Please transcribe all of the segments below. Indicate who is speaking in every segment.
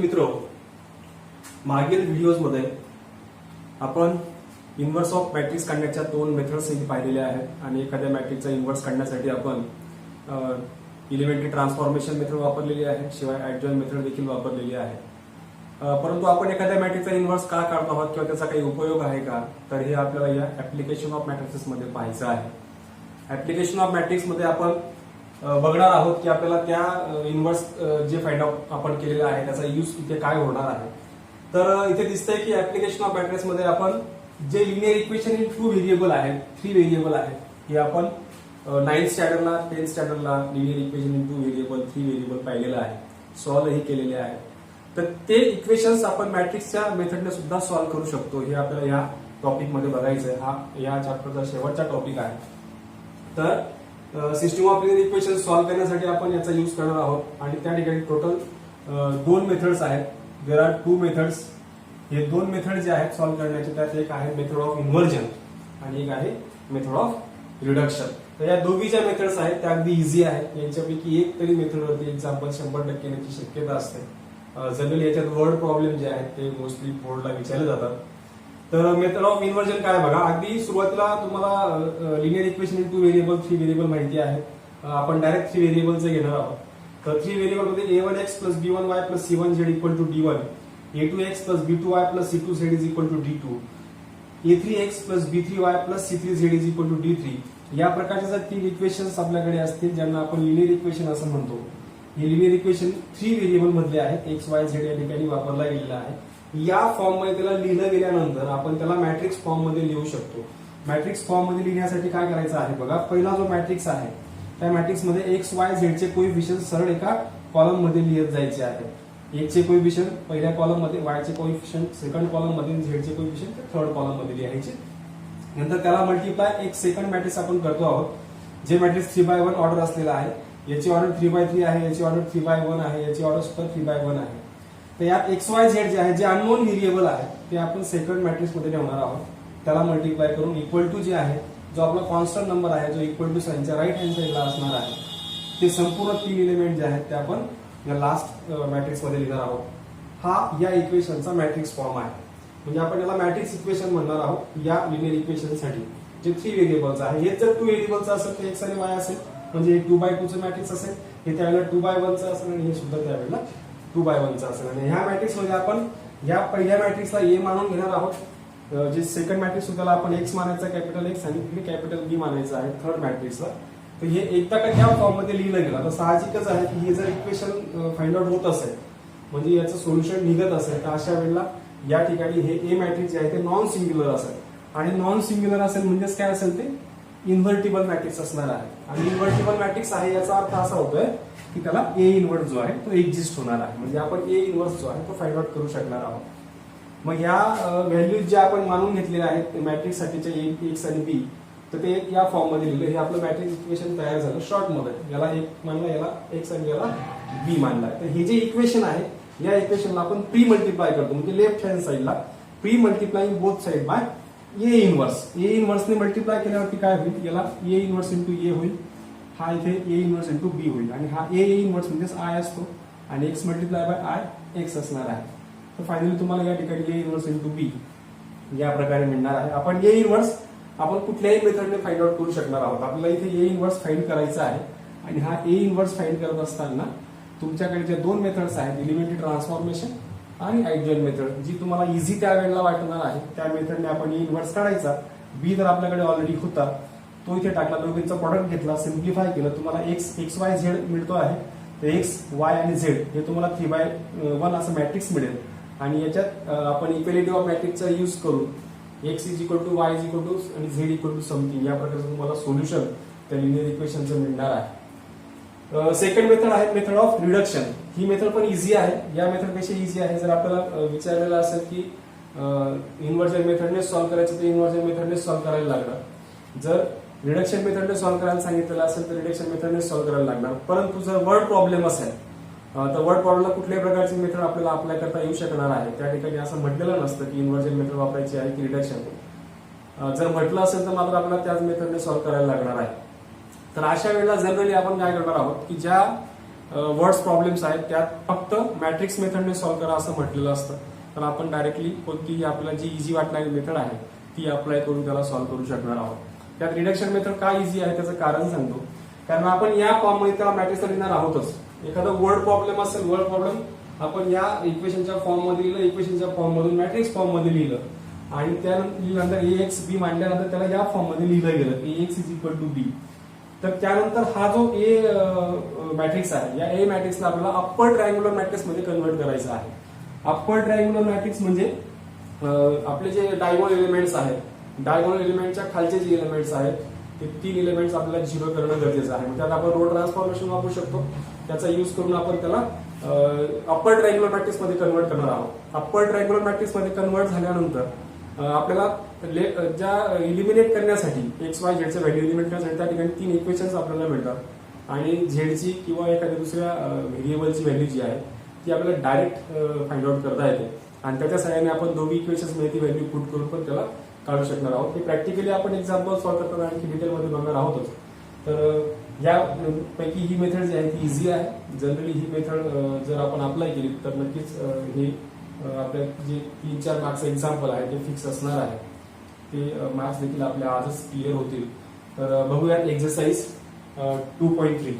Speaker 1: मित्र, मागील व्हिडिओजमध्ये आपण इन्व्हर्स ऑफ मॅट्रिक्स काढण्याच्या दोन मेथड्स पाहिलेल्या आहेत आणि एखाद्या मॅट्रिक्सचा इन्व्हर्स काढण्यासाठी आपण इलिमेंटरी ट्रान्सफॉर्मेशन मेथड वापरलेली आहे, शिवाय ऍडजॉइन मेथड देखील वापरलेली आहे. परंतु आपण एखाद्या मॅट्रिक्सचा इन्व्हर्स का काढतो आहोत किंवा त्याचा काही उपयोग आहे का, तर हे आपल्याला या ऍप्लिकेशन ऑफ मॅट्रिक्स मध्ये पाहायचं आहे. ऍप्लिकेशन ऑफ मॅट्रिक्स मध्ये आपण बघणार आहोत की आपल्याला त्या इन्व्हर्स जे फाइंड आउट आपण केलेलं आहे त्याचा यूज इथे काय होणार आहे. तर इथे दिसतंय की ऍप्लिकेशन ऑफ मॅट्रिक्स मध्ये आपण जे लिनियर इक्वेशन इन 2 व्हेरिएबल आहेत, 3 व्हेरिएबल आहेत, हे आपण 9th स्टँडर्डला 10th स्टँडर्डला linear equation in 2 variable 3 variable पाहिलेलं आहे, सॉल्व्ह ही केलेले आहे. तर ते इक्वेशन्स आपण मॅट्रिक्सच्या मेथडने सुद्धा सॉल्व्ह करू शकतो. हे आपल्याला या टॉपिक मध्ये बघायचं आहे. हा या चॅप्टरचा शेवटचा टॉपिक आहे. तर system of linear equation solve करण्यासाठी आपण याचा यूज करणार आहोत आणि त्या ठिकाणी टोटल 2 मेथड्स आहेत. There are 2 methods. हे 2 मेथड जे आहेत सॉल्व्ह करण्याचे, त्यात एक आहे मेथड ऑफ इन्व्हर्जन आणि एक आहे मेथड ऑफ रिडक्शन. तर या दोघीच्या मेथड्स आहेत त्या अगदी इझी आहेत. यांच्यापैकी एक तरी मेथडवरती एक्झाम्पल 100% येण्याची शक्यता असते. जनरली याच्यात वर्ड प्रॉब्लेम जे आहेत ते मोस्टली बोर्डला विचारले जातात. तर मेथड ऑफ इन्व्हर्जन काय बघा, अगदी सुरुवातीला तुम्हाला linear equation in 2 variable 3 variable माहिती आहे. आपण डायरेक्ट 3 व्हेरिएबलचे घेणार आहोत. तर 3 व्हेरिएबल मध्ये a1x plus b1y plus c1z equal to d1, a2x plus b2y plus c2z is equal to d2, a3x plus b3y plus c3z is equal to d3. या प्रकारचे जर 3 इक्वेशन्स आपल्याकडे असतील ज्यांना आपण लिनियर इक्वेशन असं म्हणतो, हे लिनियर इक्वेशन 3 व्हेरिएबल मधले आहेत. x y z या ठिकाणी वापरला गेलेला आहे. या फॉर्म मध्ये त्याला लिहिलं गेल्यानंतर आपण त्याला मॅट्रिक्स फॉर्म मध्ये लिहू शकतो. मॅट्रिक्स फॉर्म मध्ये लिहिण्यासाठी काय करायचं आहे बघा, पहिला जो मॅट्रिक्स आहे त्या मॅट्रिक्स मध्ये एक्स वाय झेड चे कोइफिशियंट सरळ एका कॉलम मध्ये लिहित जायचे आहे. एक्स चे कोइफिशियंट पहिल्या कॉलम मध्ये, वाय चे कोइफिशियंट सेकंड कॉलम मध्ये, झेड चे कोइफिशियंट थर्ड कॉलम मध्ये लिहायचे. नंतर त्याला मल्टिप्लाय एक सेकंड मॅट्रिक्स आपण करतो आहोत, जे मॅट्रिक्स 3x1 ऑर्डर असलेला आहे. याची ऑर्डर 3x3 आहे, याची ऑर्डर 3x1 आहे, याची ऑर्डर सुद्धा 3x1 आहे. तर यात एक्स वाय झेड जे आहे, जे अननोन व्हेरिएबल आहे, ते आपण सेकंड मॅट्रिक्स मध्ये ठेवणार आहोत. त्याला मल्टिप्लाय करून इक्वल टू जे आहे, जो आपला कॉन्स्टंट नंबर आहे, जो इक्वल टू साइनच्या राईट हँड साइडला असणार आहे, ते संपूर्ण 3 एलिमेंट जे आहेत ते आपण या लास्ट मॅट्रिक्स मध्ये लिहिणार आहोत. हा या इक्वेशनचा मॅट्रिक्स फॉर्म आहे. म्हणजे आपण याला मॅट्रिक्स इक्वेशन म्हणणार आहोत या लिनियर इक्वेशन साठी, जे 3 व्हेरिएबलचं आहे. हे जर 2 व्हेरिएबलचं असेल तर एक्स आणि वाय असेल, म्हणजे 2x2 चं मॅट्रिक्स असेल. हे त्यावेळेला 2x1 चं असेल आणि हे सुद्धा त्यावेळेला 2x1 चं असेल. आणि ह्या मॅट्रिक्स मध्ये आपण या पहिल्या मॅट्रिक्सला ए मानून घेणार आहोत. जे सेकंड मॅट्रिक्स त्याला आपण एक्स मानायचा, कॅपिटल एक्स, आणि कॅपिटल बी मानायचं आहे थर्ड मॅट्रिक्सला. तर हे एकदा का त्या फॉर्म मध्ये लिहिलं गेलं तर साहजिकच आहे की हे जर इक्वेशन फाइंड आउट होत असेल, म्हणजे याचं सोल्युशन निघत असेल, तर अशा वेळेला या ठिकाणी हे ए मॅट्रिक्स जे आहे ते नॉन सिंग्युलर असेल. आणि नॉन सिंग्युलर असेल म्हणजेच काय असेल, ते इन्व्हर्टिबल मॅट्रिक्स असणार आहे. आणि इन्व्हर्टिबल मॅट्रिक्स आहे याचा अर्थ असा होतोय की त्याला ए इन्व्हर्स जो आहे तो एक्झिस्ट होणार आहे. म्हणजे आपण ए इन्व्हर्स जो आहे तो फाइंड आउट करू शकणार आहोत. मग या व्हॅल्यूज ज्या आपण मानून घेतलेल्या आहेत मॅट्रिक्स साठीच्या एक्स आणि बी, तर ते या फॉर्म मध्ये लिहिलं. हे आपलं मॅट्रिक्स इक्वेशन तयार झालं शॉर्ट मध्ये. याला एक मानला, याला एक्स आणि याला बी मानला. तर हे जे इक्वेशन आहे, या इक्वेशनला आपण प्री मल्टिप्लाय करतो, म्हणजे लेफ्ट हँड साइडला pre multiplying both side by A inverse. A इन्व्हर्सने मल्टिप्लाय केल्यावरती काय होईल, याला ए इन्व्हर्स इंटू ए होईल, हा इथे ए इन्व्हर्स इंटू बी होईल. आणि हा ए इन्व्हर्स म्हणजेच आय असतो आणि x multiply by I x असणार आहे. तर फायनली तुम्हाला या ठिकाणी ए इन्व्हर्स इंटू बी या प्रकारे मिळणार आहे. आपण ए इन्व्हर्स आपण कुठल्याही मेथडने फाइंड आउट करू शकणार आहोत. आपल्याला इथे ए इन्व्हर्स फाइंड करायचा आहे. आणि हा ए इन्व्हर्स फाइंड करत असताना तुमच्याकडे जे 2 मेथड्स आहेत, इलिमेंटरी ट्रान्सफॉर्मेशन आणि ऍडजॉइन मेथड, जी तुम्हाला इझी त्यावेळेला वाटणार आहे, त्या मेथडने आपण ए इन्व्हर्स काढायचा. बी जर आपल्याकडे ऑलरेडी होता तो इथे टाकला, दोघींचा प्रॉडक्ट घेतला, सिम्प्लिफाय केलं, तुम्हाला एक्स वाय झेड मिळतो आहे. तर एक्स वाय आणि झेड हे तुम्हाला 3x1 असं मॅट्रिक्स मिळेल. आणि याच्यात आपण इक्वेलिटी ऑफ मॅट्रिक्सचा यूज करून x is equal to y is equal to आणि झेड इक्वल टू समथिंग या प्रकारचं तुम्हाला सोल्युशन त्या लिनियर इक्वेशनचं मिळणार आहे. सेकंड मेथड आहे मेथड ऑफ रिडक्शन. ही मेथड पण इझी आहे, या मेथडपेक्षा इझी आहे. जर आपल्याला विचारलेलं असेल की इन्व्हर्जन मेथडने सॉल्व्ह करायचं तर इन्व्हर्जन मेथडने सॉल्व्ह करायला लागणार. जर रिडक्शन मेथडने सॉल्व्ह करायला सांगितलेलं असेल तर रिडक्शन मेथडने सॉल्व्ह करायला लागणार. परंतु जर वर्ड प्रॉब्लेम असेल तर वर्ड प्रॉब्लेमला कुठल्याही प्रकारची मेथड आपल्याला अप्लाय करता येऊ शकणार आहे. त्या ठिकाणी असं म्हटलेलं नसतं की इन्व्हर्जन मेथड वापरायची आहे की रिडक्शन. जर म्हटलं असेल तर मात्र आपल्याला त्याच मेथडने सॉल्व्ह करायला लागणार आहे. तर अशा वेळेला जनरली आपण काय करणार आहोत की ज्या वर्ड्स प्रॉब्लेम्स आहेत त्यात फक्त मॅट्रिक्स मेथडने सॉल्व्ह करा असं म्हटलेलं असतं. तर आपण डायरेक्टली कोणतीही आपल्याला जी इझी वाटणारी मेथड आहे ती अप्लाय करून त्याला सॉल्व्ह करू शकणार आहोत. त्यात रिडक्शन मेथड का इझी आहे त्याचं कारण सांगतो. कारण आपण या फॉर्म मध्ये त्याला मॅट्रिक्सला लिहिणार आहोतच. एखादा वर्ड प्रॉब्लेम असेल, वर्ड प्रॉब्लेम आपण या इक्वेशनच्या फॉर्म मध्ये लिहिलं, इक्वेशनच्या फॉर्म मधून मॅट्रिक्स फॉर्म मध्ये लिहिलं आणि त्यानंतर AX B मांडल्यानंतर त्याला या फॉर्म मध्ये लिहिलं गेलं AX is equal to B. तर त्यानंतर हा जो A मॅट्रिक्स आहे, या A मॅट्रिक्सला आपल्याला अप्पर ट्रायंग्युलर मॅट्रिक्स मध्ये कन्व्हर्ट करायचं आहे. अप्पर ट्रायंग्युलर मॅट्रिक्स म्हणजे आपले जे डायगोनल एलिमेंट्स आहेत, डायगोनल एलिमेंटच्या खालचे जे एलिमेंट्स आहेत ते 3 एलिमेंट्स आपल्याला 0 करणं गरजेचं आहे. त्यात आपण रो ट्रान्सफॉर्मेशन वापरू शकतो. त्याचा युज करून आपण त्याला अप्पर ट्रायंग्युलर मॅट्रिक्स मध्ये कन्व्हर्ट करणार आहोत. अप्पर ट्रायंग्युलर मॅट्रिक्स मध्ये कन्व्हर्ट झाल्यानंतर आपल्याला ज्या इलिमिनेट करण्यासाठी XY Z चे व्हॅल्यू इलिमिनेट करण्यासाठी त्या ठिकाणी 3 इक्वेशन्स आपल्याला मिळतात आणि झेडची किंवा एखाद्या दुसऱ्या व्हेरिएबलची व्हॅल्यू जी आहे ती आपल्याला डायरेक्ट फाइंड आउट करता येते आणि त्याच्या सहाय्याने आपण दोन्ही इक्वेशन्स मध्ये ती व्हॅल्यू पुट करून पण त्याला काढू शकणार आहोत. हे प्रॅक्टिकली आपण एक्झाम्पल सॉल्व्ह करताना आणखी डिटेलमध्ये बघणार आहोतच. तर यापैकी ही मेथड जी आहे ती इझी आहे. जनरली ही मेथड जर आपण अप्लाय केली तर नक्कीच हे आपल्या जे 3-4 मार्क्सचे एक्झाम्पल आहे ते फिक्स असणार आहे. ते मार्क्स देखील आपल्या आजच क्लिअर होतील. तर बघूयात एक्सरसाइज 2.3.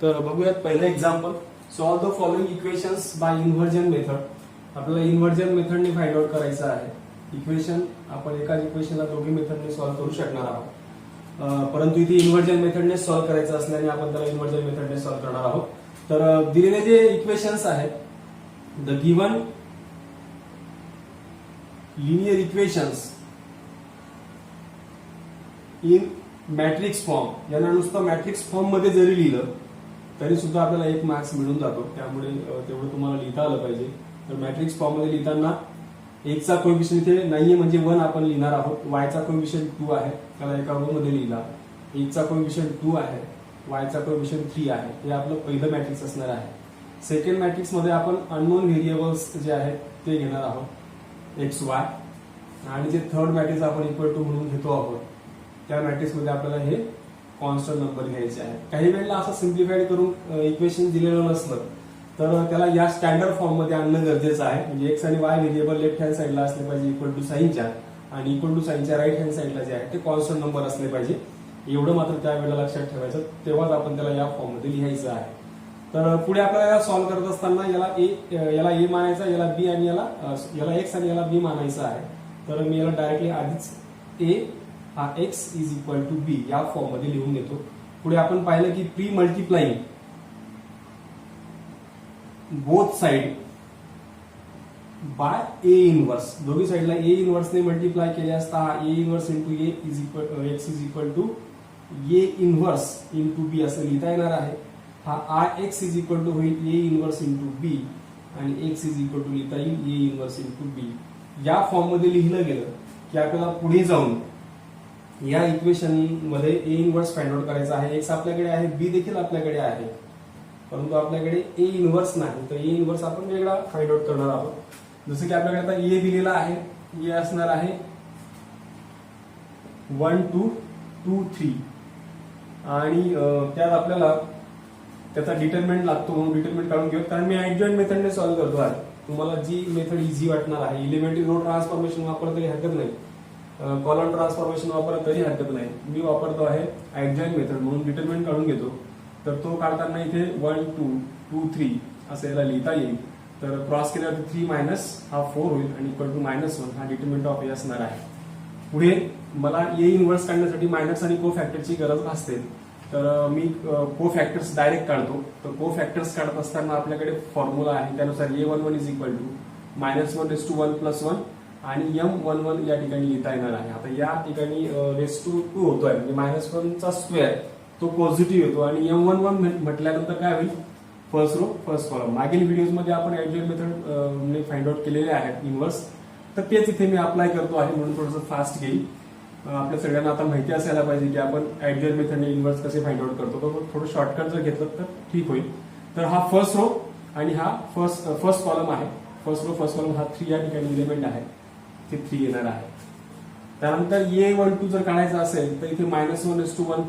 Speaker 1: तर बघूयात पहिलं example. Solve the following equations by inversion method. आपल्याला इन्व्हर्जन मेथडने फाइंड आउट करायचं आहे. इक्वेशन आपण एकाच इक्वेशनला दोघी मेथडने सॉल्व्ह करू शकणार आहोत. परंतु इथे इन्व्हर्जन मेथडने सॉल्व्ह करायचं असल्याने आपण त्याला इन्व्हर्जन मेथडने सॉल्व्ह करणार आहोत. तर दिलेले जे इक्वेशन्स आहेत, the given linear equations in matrix form, यांना नुसतं मॅट्रिक्स फॉर्म मध्ये जरी लिहिलं तरी सुद्धा आपल्याला 1 मार्क्स मिळून जातो. त्यामुळे तेवढं तुम्हाला लिहिता आलं पाहिजे. तर मॅट्रिक्स फॉर्म मध्ये लिहिताना x चा कोएफिशियंट इथे नाहीये म्हणजे 1 आपण लिहिणार आहोत. y चा कोएफिशियंट 2 आहे, त्याला एका रो मध्ये लिहिला. x चा कोएफिशियंट 2 आहे, y चा कोएफिशियंट 3 आहे. हे आपलं पहिलं मॅट्रिक्स असणार आहे. सेकंड मॅट्रिक्स मध्ये आपण अननोन व्हेरिएबल्स जे आहेत ते घेणार आहोत XY. आणि जे थर्ड मॅट्रिक्स आपण इक्वल टू म्हणून घेतो आहोत त्या मॅट्रिक्स मध्ये आपल्याला हे कॉन्स्टंट नंबर घ्यायचे आहे. काही वेळेला असं सिम्प्लिफाईड करून इक्वेशन दिलेलं नसलं तर त्याला या स्टँडर्ड फॉर्म मध्ये आणणं गरजेचं आहे. म्हणजे एक्स आणि वाय व्हेरिएबल लेफ्ट हँड साईडला असले पाहिजे इक्वल टू साईनच्या, आणि इक्वल टू साईनच्या राईट हँड साईडला जे आहे ते कॉन्स्टंट नंबर असले पाहिजे. एवढं मात्र त्यावेळेला लक्षात ठेवायचं. तेव्हाच आपण त्याला या फॉर्म मध्ये लिहायचं आहे. तर पुढे आपल्याला सॉल्व्ह करत असताना याला ए मानायचा, याला बी आणि याला एक्स आणि याला बी मानायचं आहे. तर मी याला डायरेक्टली आधीच ए हा x is equal to B या फॉर्म मध्ये लिहून घेतो. पुढे आपण पाहिलं की pre multiplying both side by A inverse, दोन्ही साइडला ए इनवर्सने मल्टिप्लाय केले असता हा A inverse into A is equal x is equal to A inverse into B असं लिहिता येणार आहे. हा I x is equal to होईल ए इनवर्स इंटू बी आणि एक्स इज इक्वल टू लिहिता येईल ए इनवर्स इंटू बी. या फॉर्म मध्ये लिहिलं गेलं की आपल्याला पुढे जाऊन या इक्वेशन मध्ये ए इनवर्स फाइंड आउट करायचा आहे. एक्स आपल्याकडे आहे, बी देखील आपल्याकडे आहे, परंतु आपल्याकडे ए इनवर्स नाही. तर ए इनवर्स आपण वेगळा फाइंड आउट करणार आहोत. जसं की आपल्याकडे आता ए दिलेला आहे, ए असणार आहे 1 2 2 3 आणि त्यात आपल्याला त्याचा डिटरमिनंट लागतो म्हणून डिटरमिनंट काढून घेऊ. कारण मी ऍडजॉइंट मेथडने सॉल्व्ह करतो आहे. तुम्हाला जी मेथड इझी वाटणार आहे, इलिमेंटरी रो ट्रान्सफॉर्मेशन वापरलं तरी हरकत नाही, कॉलम ट्रान्सफॉर्मेशन वापरलं तरी हरकत नाही. मी वापरतो आहे ऍडजॉइंट मेथड म्हणून डिटरमिनंट काढून घेतो. तर तो काढताना इथे 1 2 2 3 असं याला लिहिता येईल. तर क्रॉस केल्यावर 3 मायनस हा 4 होईल आणि इक्वल टू -1 हा डिटरमिनंट ऑफ ए असणार आहे. पुढे मला ए इनवर्स काढण्यासाठी मायनस आणि को फॅक्टरची गरज भासते. तर मी को फॅक्टर्स डायरेक्ट काढतो. तर को फॅक्टर्स काढत असताना आपल्याकडे फॉर्म्युला आहे, त्यानुसार A11 इज इक्वल टू -1 + 1 आणि M11 या ठिकाणी लिहिता येणार आहे. आता या ठिकाणी (2) होतोय म्हणजे -1चा स्क्वेअर तो पॉझिटिव्ह येतो आणि M11 म्हटल्यानंतर काय होईल, फर्स्ट रो फर्स्ट कॉलम. मागील व्हिडिओमध्ये आपण ऍडजॉइंट मेथड फाइंड आउट केलेले आहेत इनवर्स, तर तेच इथे मी अप्लाय करतो आहे म्हणून थोडंसं फास्ट घेईल. आपल्या सगळ्यांना आता माहिती असायला पाहिजे की आपण ऍडजॉइंट मेथडने इनवर्स कसे फाइंड आउट करतो. तर थोडं शॉर्टकट जर घेतलं तर ठीक होईल. तर हा फर्स्ट रो आणि हा फर्स्ट कॉलम आहे. फर्स्ट रो फर्स्ट कॉलम हा 3 या ठिकाणी एलिमेंट आहे, ते 3 येणार आहे. त्यानंतर A12 जर काढायचा असेल तर इथे -1:1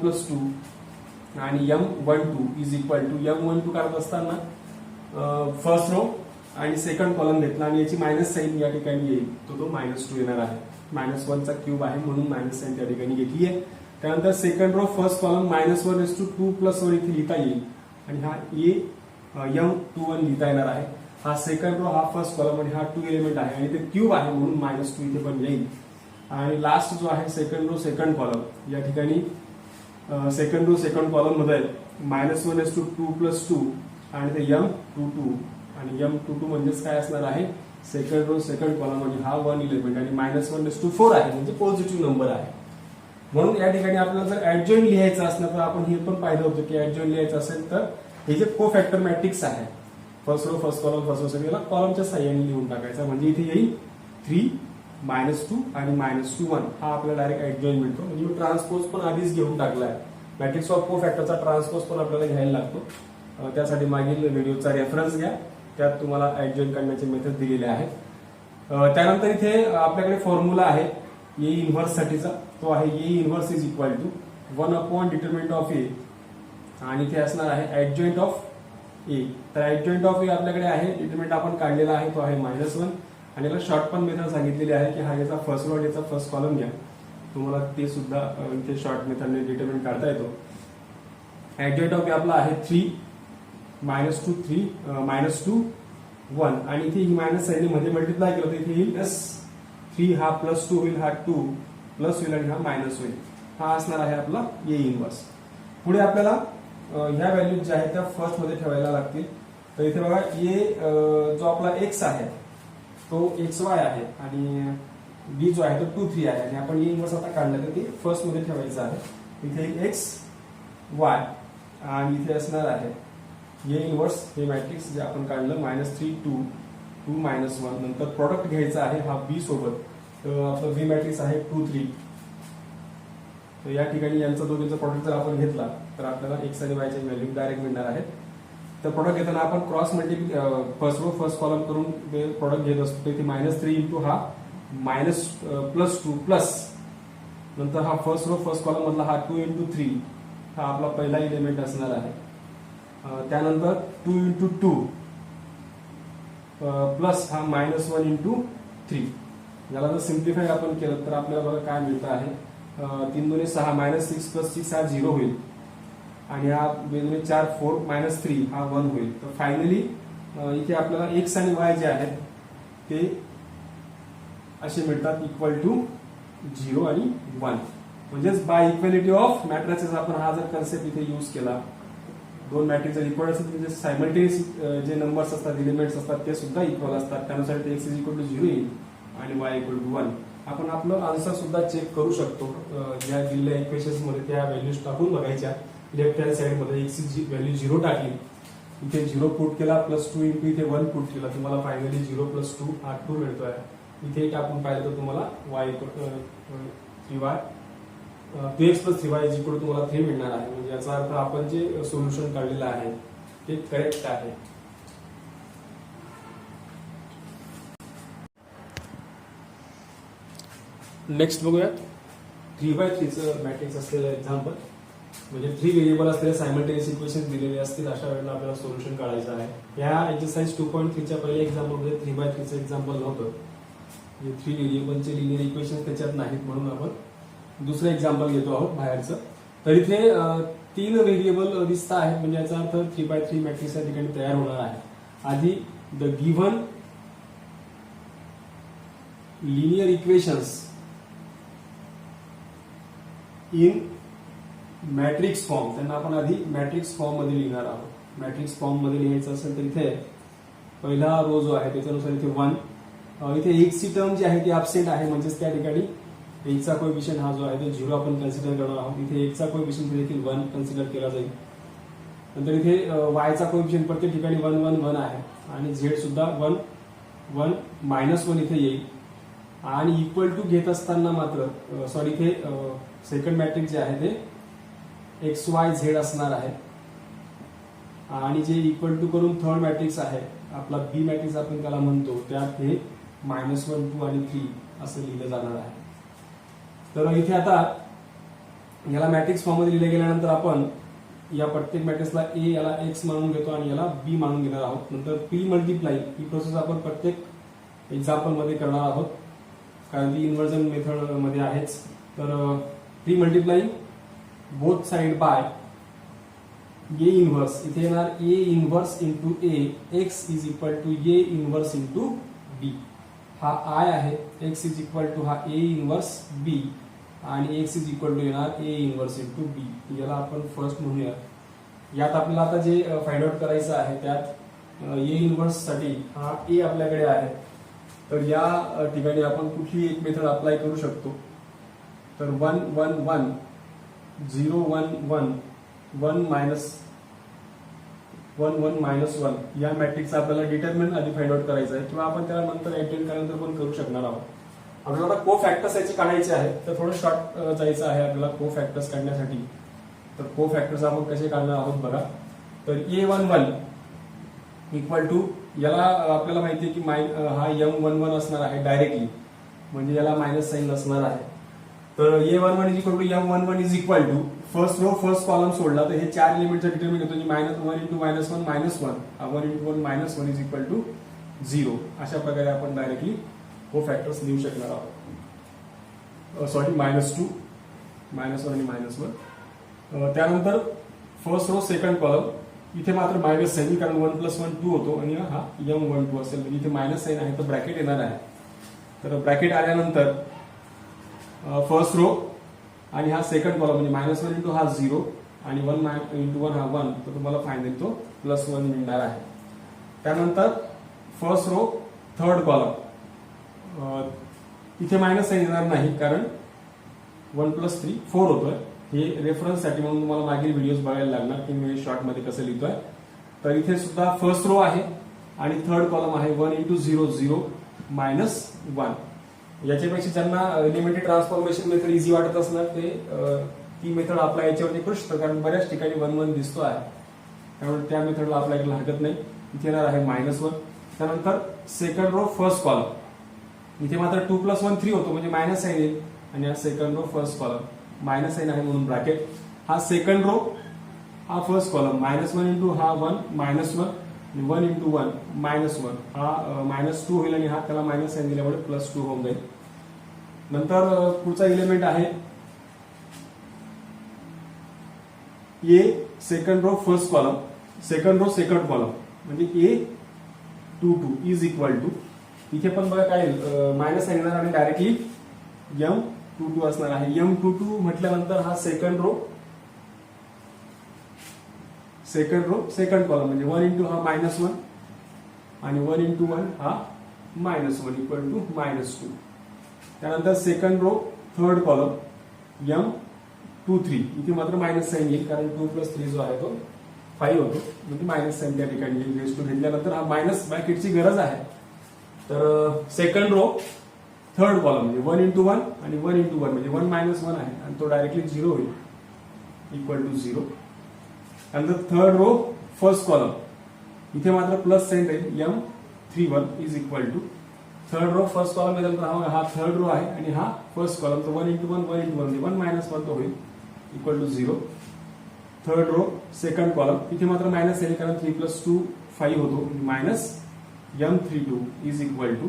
Speaker 1: + 2 आणि M12 is equal to M12 काढत असताना फर्स्ट रो आणि सेकंड कॉलम घेतला आणि याची मायनस साईन या ठिकाणी येईल, तो -2 येणार आहे. -1 चा क्यूब आहे म्हणून मायनस साईन त्या ठिकाणी घेतली आहे. त्यानंतर सेकंड रो फर्स्ट कॉलम -1:2 + 1 इथे लिहिता येईल आणि हा M21 लिहिता येणार आहे. हा सेकंड रो, हा फर्स्ट कॉलम आणि हा 2 एलिमेंट आहे आणि ते क्यूब आहे म्हणून -2 इथे पण येईल. आणि लास्ट जो आहे सेकंड रो सेकंड कॉलम, या ठिकाणी सेकंड रो सेकंड कॉलम मध्ये -1:2 + 2 आणि ते M22 आणि M22 म्हणजेच काय असणार आहे, सेकंड रो सेकंड कॉलम आणि हा 1 एलिमेंट आणि -1:4 आहे म्हणजे पॉझिटिव्ह नंबर आहे. म्हणून या ठिकाणी आपल्याला जर ऍडजॉइंट लिहायचं असलं तर आपण हे पण पाहिलं होतं की ऍडजॉइंट लिहायचं असेल तर हे जे कोफॅक्टर मॅट्रिक्स आहे, first row first column first row second, याला कॉलमच्या साह्याने लिहून टाकायचा म्हणजे इथे येईल 3 -2 आणि -1 हा आपल्याला डायरेक्ट ऍडजॉइंट मिळतो. म्हणजे मी ट्रान्सपोज पण आधीच घेऊन टाकलाय. मॅट्रिक्स ऑफ कोफॅक्टरचा ट्रान्सपोज पण आपल्याला घ्यायला लागतो. त्यासाठी मागील व्हिडिओचा रेफरन्स घ्या, त्यात तुम्हाला ऍडजॉइंट करण्याचे मेथड दिलेले आहेत. त्यानंतर इथे आपल्याकडे फॉर्म्युला आहे ए इन्व्हर्स साठीचा, तो आहे A inverse is equal to 1 determinant of A आणि इथे असणार आहे ऍडजॉइंट ऑफ ए. तर ऍडजॉइंट ऑफ ए आपल्याकडे आहे, डिटरमिनंट आपण काढलेला आहे, तो आहे -1 आणि याला शॉर्ट पण मेथड सांगितलेली आहे की हा याचा फर्स्ट रो याचा फर्स्ट कॉलम घ्या. तुम्हाला ते सुद्धा इथे शॉर्ट मेथडने डिटरमिनंट काढता येतो. ऍडजॉइंट ऑफ ए आपला आहे 3 -2 3 -2 1 आणि इथे ही मायनस साईन मध्ये मल्टिप्लाय केलं तर इथे येईल +3, हा +2 होईल, हा 2 प्लस होईल आणि हा मायनस होईल. हा असणार आहे आपला ए इन्व्हर्स. पुढे आपल्याला ह्या व्हॅल्यूज ज्या आहेत त्या फर्स्ट मध्ये ठेवायला लागतील. तर इथे बघा ए जो आपला x आहे तो XY आहे आणि बी जो आहे तो 2 3 आहे आणि आपण ए इन्व्हर्स आता काढलं तर ते फर्स्ट मध्ये ठेवायचं आहे. इथे XY आणि इथे असणार आहे ए इन्व्हर्स हे मॅट्रिक्स जे आपण काढलं -3 2 2 -1. नंतर प्रॉडक्ट घ्यायचा आहे हा बी सोबत, तर आपलं बी मॅट्रिक्स आहे 2 3. तर या ठिकाणी यांचा दोघींचा प्रॉडक्ट जर आपण घेतला तर आपल्याला एक्स आणि वायच्या व्हॅल्यू डायरेक्ट मिळणार आहेत. तर प्रॉडक्ट घेताना आपण cross multiplication first row first column करून ते प्रॉडक्ट घेत असतो. इथे -3 इंटू हा +2 प्लस नंतर हा फर्स्ट रो फर्स्ट कॉलम मधला हा 2 × 3 हा आपला पहिला एलिमेंट असणार आहे. त्यानंतर 2 × 2 प्लस हा -1 × 3. याला जर सिम्प्लिफाय आपण केलं तर आपल्याला बघा काय मिळतं आहे, 3 2 6 -6 + 6 हा 0 होईल आणि हा 2 4 4 -3 हा 1 होईल. तर फायनली इथे आपल्याला एक्स आणि वाय जे आहेत ते असे मिळतात इक्वल टू 0 आणि 1. म्हणजेच बाय इक्वॅलिटी ऑफ मॅट्रिसेस आपण हा जर कन्सेप्ट इथे यूज केला, दोन मॅट्रिक्स जर इक्वल असेल म्हणजे सायमल्टेनियस जे नंबर्स असतात एलिमेंट्स असतात ते सुद्धा इक्वल असतात, त्यानुसार ते x = 0 येईल आणि y = 1. आपण आपलं आन्सर सुद्धा चेक करू शकतो. ज्या दिलेल्या इक्वेशन्स मध्ये त्या व्हॅल्यूज टाकून बघायच्या. लेफ्ट हँड साइड मध्ये x ची व्हॅल्यू 0 टाकली, इथे 0 पुट केला, +2 × इथे 1 पुट केला, तुम्हाला फायनली 0 + 2 हा 2 मिळतोय. इथे टाकून पाहिलं तर तुम्हाला y 3y 2x + 3y तुम्हाला 3 मिळणार आहे. म्हणजे याचा अर्थ आपण जे सोल्युशन काढलेलं आहे ते करेक्ट आहे. नेक्स्ट बघूया 3/3 चं मॅट्रिक्स असलेलं एक्झाम्पल. म्हणजे 3 व्हेरिएबल असलेले सायमल्टेनियस इक्वेशन दिलेले असतील अशा वेळेला आपल्याला सोल्युशन काढायचं आहे. या एक्सरसाइज 2.3 च्या पहिल्या एक्झाम्पल मध्ये 3/3 चं एक्झाम्पल नव्हतं. म्हणजे 3 व्हेरिएबलचे लिनियर इक्वेशन त्याच्यात नाहीत म्हणून आपण दुसरं एक्झाम्पल घेतो आहोत बाहेरचं. तर इथे 3 व्हेरिएबल दिसत आहेत म्हणजे याचा अर्थ 3/3 मॅट्रिक्स या ठिकाणी तयार होणार आहे. आधी the given linear equations in matrix form, त्यांना आपण आधी मॅट्रिक्स फॉर्म मध्ये लिहिणार आहोत. मॅट्रिक्स फॉर्म मध्ये लिहायचं असेल तर इथे पहिला रो जो आहे त्याच्यानुसार इथे 1, इथे x ची टर्म जी आहे ती ऍबसेंट आहे म्हणजेच त्या ठिकाणी x चा कोएफिशियंट हा जो आहे तो 0 आपण कन्सिडर करणार आहोत. इथे x चा कोएफिशियंट देखील 1 कन्सिडर केला जाईल. नंतर इथे y चा कोएफिशियंट प्रत्येक ठिकाणी 1 1 1 आहे आणि z सुद्धा 1 1 -1 इथे येईल. आणि इक्वल टू घेत असताना मात्र सॉरी इथे सेकंड मॅट्रिक्स जे आहे ते XY Z असणार आहे आणि जे इक्वल टू करून थर्ड मॅट्रिक्स आहे आपला बी मॅट्रिक्स आपण त्याला म्हणतो, त्यात हे -1 2 आणि 3 असं लिहिलं जाणार आहे. तर इथे आता याला मॅट्रिक्स फॉर्म मध्ये लिहिले गेल्यानंतर आपण या प्रत्येक मॅट्रिक्सला ए याला एक्स मानून घेतो आणि याला बी मानून घेणार आहोत. नंतर प्री मल्टिप्लाई ही प्रोसेस आपण प्रत्येक एक्झाम्पल मध्ये करणार आहोत कारण ती इन्व्हर्जन मेथड मध्ये आहेच. तर pre multiply both side by A inverse, इथे येणार A inverse into A x is equal to A inverse into B. हा आय आहे, एक्स इज इक्वल टू हा ए इन्व्हर्स बी आणि एक्स इज इक्वल टू येणार ए इन्व्हर्स इंटू बी. याला आपण first म्हणूया. यात आपल्याला आता जे फाइंड आउट करायचं आहे त्यात ए इन्व्हर्स साठी हा ए आपल्याकडे आहे. तर या ठिकाणी आपण कुठली एक मेथड अप्लाय करू शकतो. तर 1 1 1 0 1 1 1 मायनस 1 1 मायनस 1 या मॅट्रिक्सचा आपल्याला डिटर्मिनंट आधी फाइंड आउट करायचा आहे किंवा आपण त्याला नंतर एंटेन केल्यानंतर पण करू शकणार आहोत. आपल्याला को फॅक्टर्स याचे काढायचे आहेत. तर थोडं शॉर्ट जायचं आहे आपल्याला को फॅक्टर्स काढण्यासाठी. तर को फॅक्टर्स आपण कसे काढणार आहोत बघा. तर A11 इक्वल टू याला आपल्याला माहिती आहे की हा M11 असणार आहे डायरेक्टली, म्हणजे याला मायनस साइन असणार आहे. तर A11 is equal to M11 is equal to first row first column सोडला तर हे 4 एलिमेंटचा डिटर्मिनंट येतो, -1 into -1 -1 1 into 1 -1 is equal to 0. अशा प्रकारे आपण डायरेक्टली को फॅक्टर्स लिहू शकणार आहोत. सॉरी -2 -1 आणि -1. त्यानंतर फर्स्ट रो सेकंड कॉलम इथे मात्र मायनस साइन कारण 1 + 1 2 होतो आणि हा M12 असेल. इथे मायनस साइन आहे तर ब्रॅकेट येणार आहे. तर ब्रॅकेट आल्यानंतर फर्स्ट रो आणि हा सेकंड कॉलम म्हणजे -1 इंटू हा 0 आणि 1 इंटू 1 हा 1, तर तुम्हाला फायनली तो +1 मिळणार आहे. त्यानंतर फर्स्ट रो थर्ड कॉलम इथे मायनस साइन येणार नाही कारण 1 + 3 4 होतोय. हे रेफरन्स साठी म्हणून तुम्हाला मागील व्हिडिओज बघायला लागणार की मी शॉर्ट मध्ये कसं लिहितोय. तर इथे सुद्धा फर्स्ट रो आहे आणि थर्ड कॉलम आहे 1 इंटू 0 0 -1. याच्यापेक्षा ज्यांना एलिमेंटरी ट्रान्सफॉर्मेशन मेथड इझी वाटत असणार ते ती मेथड अप्लाय याच्यावरती करू शकतो कारण बऱ्याच ठिकाणी 1 1 दिसतो आहे, त्यामुळे त्या मेथडला अप्लाय करायला हरकत नाही. इथे येणार आहे -1. त्यानंतर सेकंड रो फर्स्ट कॉलम इथे मात्र 2 + 1 3 होतो म्हणजे मायनस साइन येईल आणि हा second row first column minus sign आहे म्हणून ब्रॅकेट. हा सेकंड रो हा फर्स्ट कॉलम -1 इंटू हा 1 -1 1 इंटू 1 -1 हा -2 होईल आणि हा त्याला मायनस साइन दिल्यामुळे +2 होऊन जाईल. नंतर पुढचा एलिमेंट आहे A second row first column second row second column म्हणजे A22 इज इक्वल टू इथे पण बघा काय मायनस साइन येणार आणि डायरेक्टली M22 असणार आहे. M22 म्हटल्यानंतर हा सेकंड रो सेकंड कॉलम म्हणजे 1 इंटू हा -1 आणि 1 इंटू 1 हा -1 इक्वल टू -2. त्यानंतर second row third column M23 इथे मात्र मायनस साइन येईल कारण 2 + 3 जो आहे तो 5 होतो म्हणजे मायनस साइन त्या ठिकाणी येईल. रेस टू घेतल्यानंतर हा मायनस ब्रॅकेटची गरज आहे. तर सेकंड रो थर्ड कॉलम म्हणजे 1 इंटू 1 आणि 1 इंटू 1 म्हणजे 1 -1 आहे आणि तो डायरेक्टली 0 होईल इक्वल टू 0. नंतर थर्ड रो फर्स्ट कॉलम इथे मात्र प्लस साइन राहील M31 is equal to third row first column मध्ये हा थर्ड रो आहे आणि हा फर्स्ट कॉलम तर 1 इंटू 1 1 इंटू 1 म्हणजे 1 -1 तो होईल equal to 0. Third row second column इथे मात्र मायनस येईल कारण 3 + 2 5 होतो -M32 इज इक्वल टू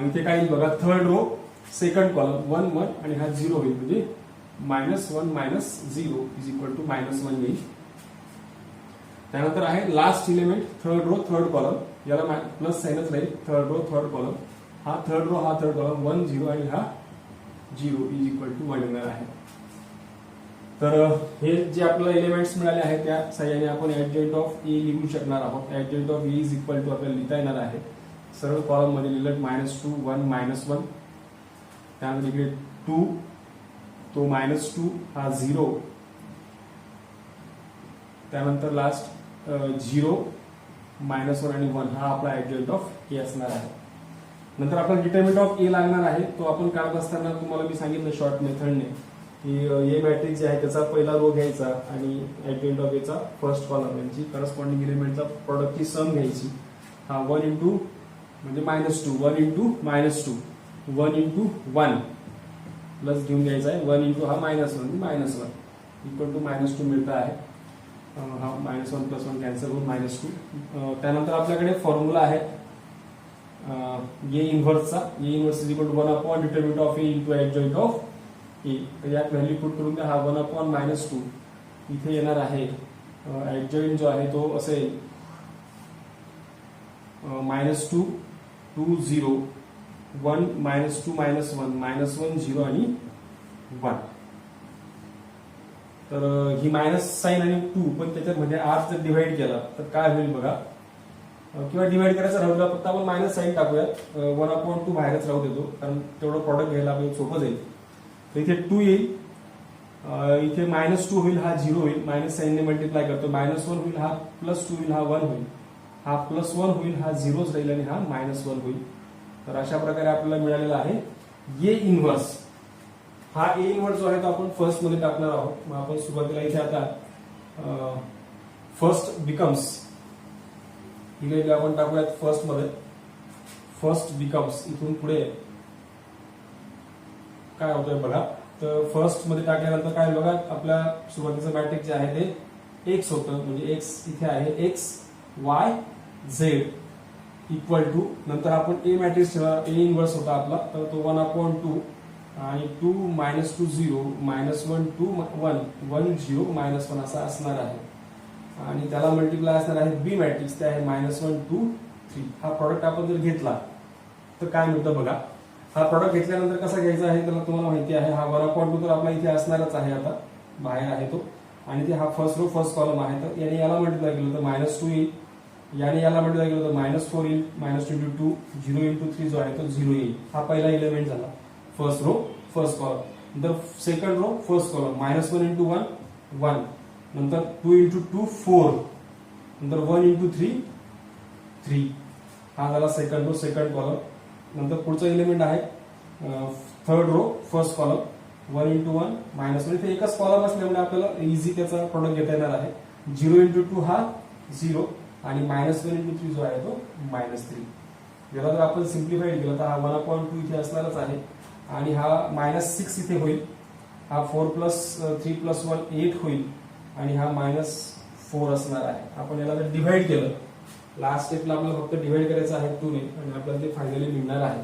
Speaker 1: इथे काय येईल बघा थर्ड रो सेकंड कॉलम 1 1 आणि हा 0 होईल म्हणजे -1 -0 इज इक्वल टू -1 येईल. त्यानंतर आहे last element third row third column याला प्लस साइनच राहील. थर्ड रो थर्ड कॉलम हा थर्ड कॉलम 1 0 आणि हा 0 इज इक्वल टू 1 येणार आहे. तर हे जे आपल्याला एलिमेंट्स मिळाले आहेत त्या साह्याने आपण ऍडजॉइंट ऑफ ए लिहू शकणार आहोत. Adjoint of a is equal to आपल्याला लिहिता येणार आहे सर्व कॉलम मध्ये लिहिलं -2 1 -1 त्यानंतर इकडे 2 तो -2 हा 0 त्यानंतर लास्ट 0 -1 आणि 1 हा आपला ऍडजॉइंट ऑफ ए असणार आहे. नंतर आपला डिटर्मिनंट ऑफ ए लागणार आहे तो आपण काढत असताना तुम्हाला मी सांगितलं शॉर्ट मेथडने की ए मॅट्रिक्स जे आहे त्याचा पहिला रो घ्यायचा आणि ऍडजॉइंट ऑफ एचा फर्स्ट कॉलम यांची करस्पॉन्डिंग एलिमेंटचा प्रोडक्टची सम घ्यायची. हा 1 इंटू म्हणजे -2 1 इंटू -2 1 इंटू 1 प्लस घेऊन घ्यायचा आहे, 1 इंटू हा -1 -1 इक्वल टू -2 मिळतं आहे. हा -1 + 1 कॅन्सल होऊन -2. त्यानंतर आपल्याकडे फॉर्म्युला आहे ए इन्व्हर्सचा. A inverse is equal to 1 determinant of A into adjoint of A. तर यात व्हॅल्यू पुट करून द्या. हा 1 -2 इथे येणार आहे. ऍडजॉइंट जो आहे तो असेल -2 2 0 1 -2 -1 0 आणि 1. तर ही मायनस साईन आणि 2 पण त्याच्यामध्ये आर जर डिव्हाइड केला तर काय होईल बघा, किंवा डिव्हाइड करायचं राहू द्या, फक्त आपण मायनस साईन टाकूयात. 1/2 बाहेरच राहू देतो कारण तेवढं प्रॉडक्ट घ्यायला आपल्याला सोपं जाईल. तर इथे 2 येईल, इथे -2 होईल, हा 0 होईल, मायनस साईनने मल्टिप्लाय करतो, -1 होईल, हा +2 होईल, हा 1 होईल, हा +1 होईल, हा 0च राहील आणि हा -1 होईल. तर अशा प्रकारे आपल्याला मिळालेला आहे ए इन्व्हर्स. हा ए इन्व्हर्स जो आहे तो आपण फर्स्ट मध्ये टाकणार आहोत. मग आपण सुरुवातीला इथे आता फर्स्ट बिकम्स इथे आपण टाकूयात फर्स्ट मध्ये. फर्स्ट बिकम्स इथून पुढे काय होतंय बघा. तर फर्स्ट मध्ये टाकल्यानंतर काय बघा, आपल्या सुरुवातीचं मॅट्रिक्स जे आहे ते एक्स होतं, म्हणजे एक्स इथे आहे, x y z equal to, नंतर आपण ए मॅट्रिक्स ठेवा, ए इन्व्हर्स होता आपला, तर तो 1/2 आणि 2 -2 0 -1 2 1 1 0 -1 असा असणार आहे. आणि त्याला मल्टिप्लाय असणार आहे बी मॅट्रिक्स, ते आहे -1 2 3. हा प्रॉडक्ट आपण जर घेतला तर काय मिळतं बघा. हा प्रॉडक्ट घेतल्यानंतर कसा घ्यायचा आहे त्याला तुम्हाला माहिती आहे. हा 1/2 तर आपला इथे असणारच आहे, आता बाहेर आहे तो, आणि ते हा फर्स्ट रो फर्स्ट कॉलम आहे. तर याने याला मल्टिप्लाय केलं तर -2 येईल, याने याला मल्टिप्लाय केलं तर -4 येईल, -2 0 × 3 जो आहे तो 0 येईल. हा पहिला एलिमेंट झाला, फर्स्ट रो फर्स्ट कॉलम. नंतर सेकंड रो फर्स्ट कॉलम, -1 × 1 1, नंतर 2 × 2 4, नंतर 1 × 3 3. हा झाला सेकंड रो सेकंड कॉलम. नंतर पुढचा एलिमेंट आहे थर्ड रो फर्स्ट कॉलम, 1 × 1 -1. इथे एकच कॉलम असल्यामुळे आपल्याला इझी त्याचा प्रोडक्ट घेता येणार आहे. 0 × 2 हा 0 आणि -1 × 3 जो आहे तो -3. याला जर आपण सिम्प्लिफाईड केलं तर हा 1/2 इथे असणारच आहे, आणि हा -6 इथे होईल, हा 4 + 3 + 1 8 होईल, आणि हा -4 असणार आहे. आपण याला जर डिव्हाइड केलं, लास्ट स्टेपला आपल्याला फक्त डिव्हाइड करायचं आहे 2 ने, आणि आपल्याला ते फायनली मिळणार आहे.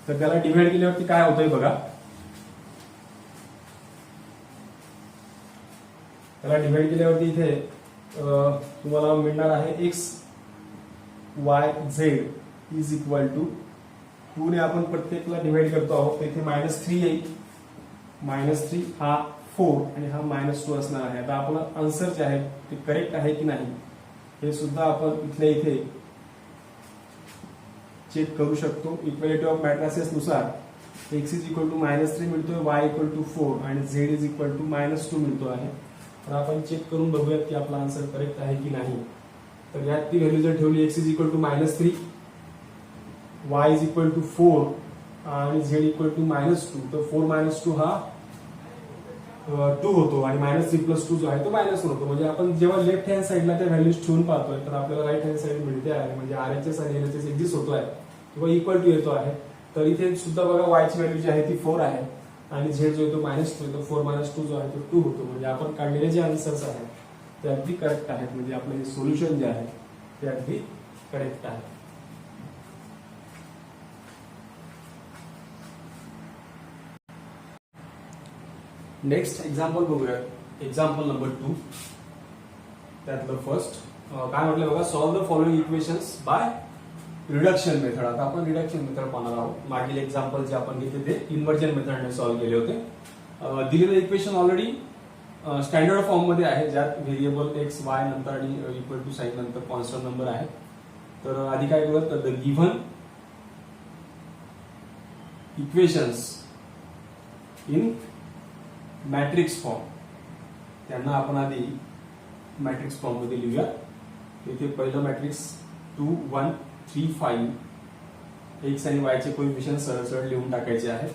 Speaker 1: तर त्याला डिव्हाइड केल्यावरती काय होतंय बघा. त्याला डिव्हाइड केल्यावरती इथे तुम्हाला मिळणार आहे x y z is equal to 2 ने आपण प्रत्येकला डिव्हाइड करतो आहोत. इथे -3 येईल, -3 हा 4 आणि हा -2 असणार आहे. आता आपला आन्सर जे आहे ते करेक्ट आहे की नाही हे सुद्धा आपण इथल्या इथे चेक करू शकतो. इक्वॅलिटी ऑफ मॅट्रिसेस नुसार एक्स इज इक्वल टू -3 मिळतोय, वाय इक्वल टू 4 आणि झेड इज इक्वल टू -2 मिळतो आहे. तर आपण चेक करून बघूयात की आपला आन्सर करेक्ट आहे की नाही. तर यात ती व्हॅल्यू जर ठेवली, x is equal to -3, y is equal to 4 आणि झेड इक्वल टू -2, तर 4 - 2 हा 2 होतो, आणि -3 + 2 जो आहे तो -1 होतो. म्हणजे आपण जेव्हा लेफ्ट हँड साईडला त्या व्हॅल्यूज ठेवून पाहतोय तर आपल्याला राईट हँड साईड मिळते आहे, म्हणजे RHS आणि LHS एक्झिस्ट होतो आहे किंवा इक्वल टू येतो आहे. तर इथे सुद्धा बघा वायची व्हॅल्यू जी आहे ती 4 आहे, आणि झेड जो आहे तो -2 येतो, 4 - 2 जो आहे तो 2 होतो. म्हणजे आपण काढलेले जे आन्सर्स आहेत ते अगदी करेक्ट आहेत, म्हणजे आपलं हे सोल्युशन जे आहे ते अगदी करेक्ट आहे. नेक्स्ट एक्झाम्पल बघूया. एक्झाम्पल नंबर 2 त्यातलं फर्स्ट काय म्हटलं बघा, solve the following equations by reduction method. आता आपण रिडक्शन मेथड पाहणार आहोत. मागील एक्झाम्पल जे आपण घेतले ते इन्व्हर्जन मेथडने सॉल्व्ह केले होते. दिलेलं इक्वेशन ऑलरेडी स्टँडर्ड फॉर्म मध्ये आहे, ज्यात व्हेरिएबल एक्स वाय नंतर आणि इक्वल टू साइन नंतर कॉन्स्टंट नंबर आहे. तर आधी काय करूयात, the given equations in matrix form, त्यांना आपण आधी मॅट्रिक्स फॉर्म मध्ये लिहूया. इथे पहिलं मॅट्रिक्स 2 1 3 5, एक्स आणि वायचे कोएफिशिएंट सरळ सरळ लिहून टाकायचे आहेत.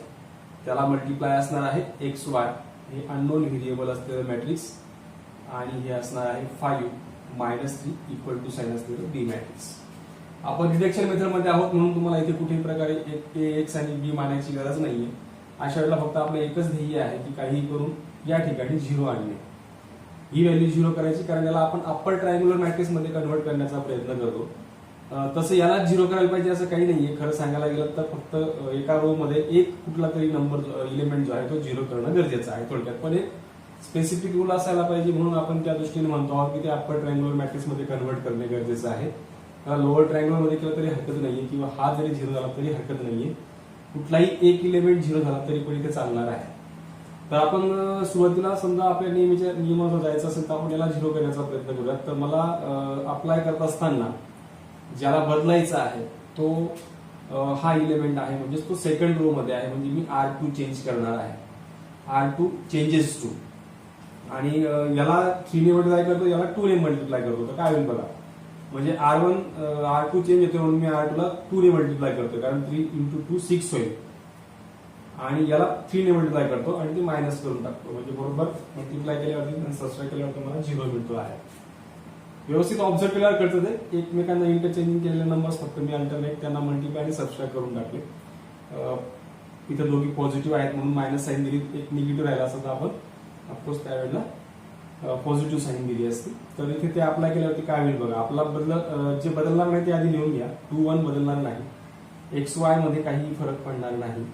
Speaker 1: त्याला मल्टिप्लाय असणार आहे एक्स वाय, हे अननोन व्हेरिएबल असलेलं मॅट्रिक्स, आणि हे असणार आहे 5 -3 इक्वल टू साइन असलेलं बी मॅट्रिक्स. आपण रिडक्शन मेथड मध्ये आहोत म्हणून तुम्हाला इथे कुठेही प्रकारे एक्स आणि बी मानायची गरज नाहीये. अशा वेळेला फक्त आपलं एकच ध्येय आहे की काही करून या ठिकाणी 0 आणणे. ही व्हॅल्यू 0 करायची, कारण याला आपण अप्पर ट्रायंग्युलर मॅट्रिक्स मध्ये कन्व्हर्ट करण्याचा प्रयत्न करतो. तसं याला 0 करायला पाहिजे असं काही नाहीये. खरं सांगायला गेलं तर फक्त एका रो मध्ये एक कुठला तरी नंबर इलिमेंट जो आहे तो 0 करणं गरजेचं आहे थोडक्यात. पण एक स्पेसिफिक रूल असायला पाहिजे, म्हणून आपण त्या दृष्टीने म्हणतो आहोत की ते अप्पर ट्रायंग्युलर मॅट्रिक्स मध्ये कन्व्हर्ट करणे गरजेचं आहे. लोअर ट्रायंग्युलर मध्ये केलं तरी हरकत नाहीये, किंवा हा जरी 0 झाला तरी हरकत नाहीये. कुठलाही एक इलिमेंट 0 झाला तरी पण इथे चालणार आहे. तर आपण सुरुवातीला समजा आपल्या नेहमीच्या नियमावर जायचं असेल तर आपण याला 0 करण्याचा प्रयत्न करूयात. तर मला अप्लाय करत असताना ज्याला बदलायचा आहे तो हा इलिमेंट आहे, म्हणजे तो सेकंड रो मध्ये आहे, म्हणजे मी R2 चेंज करणार आहे. R2 चेंजेस टू, आणि याला 3 ने मल्टिप्लाय करतो, याला 2 ने मल्टिप्लाय करतो. तर काय होईल बघा, म्हणजे R2 चेंज येतो म्हणून मी R2 ला 2 ने मल्टिप्लाय करतो, कारण 3 × 2 6 होईल. आणि याला 3 ने मल्टिप्लाय करतो आणि ते मायनस करून टाकतो, म्हणजे बरोबर मल्टिप्लाय केल्यावरती आणि सबट्रॅक्ट केल्यावरती मला 0 मिळतो आहे. व्यवस्थित ऑब्झर्व केल्यावर कळतं ते एकमेकांना इंटरचेंजिंग केलेले नंबर्स फक्त मी अल्टरनेट त्यांना मल्टिप्लाय आणि सबट्रॅक्ट करून टाकले. इथे दोघी पॉझिटिव्ह आहेत म्हणून मायनस साईन दिली, एक निगेटिव्ह राहिला असता तर आपण ऑफकोर्स त्यावेळेला पॉझिटिव्ह साईन दिली असती. तर इथे ते अप्लाय केल्यावरती काय होईल बघा, आपला जे बदलणार नाही ते आधी लिहून घ्या. 2 1 बदलणार नाही, XY मध्ये काही फरक पडणार नाही,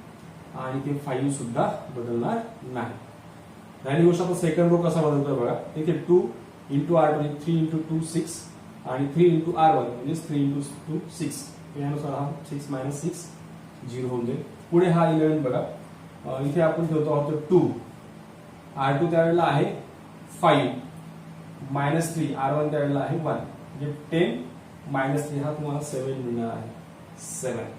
Speaker 1: आणि ते 5 सुद्धा बदलणार नाही. राहिली गोष्ट आपण सेकंड रो कसा बदलतोय बघा, इथे 2 × R2 3 × 2 6 आणि 3 × R1 म्हणजे 3 × 2 6. यानुसार हा 6 - 6 0 होऊन जाईल. पुढे हा इलेव्हन बघा, इथे आपण ठेवतो आहोत 2. R2 त्यावेळेला आहे 5 -3, R1 त्यावेळेला आहे 1, म्हणजे 10 - 3 हा तुम्हाला 7 मिळणार आहे. 7.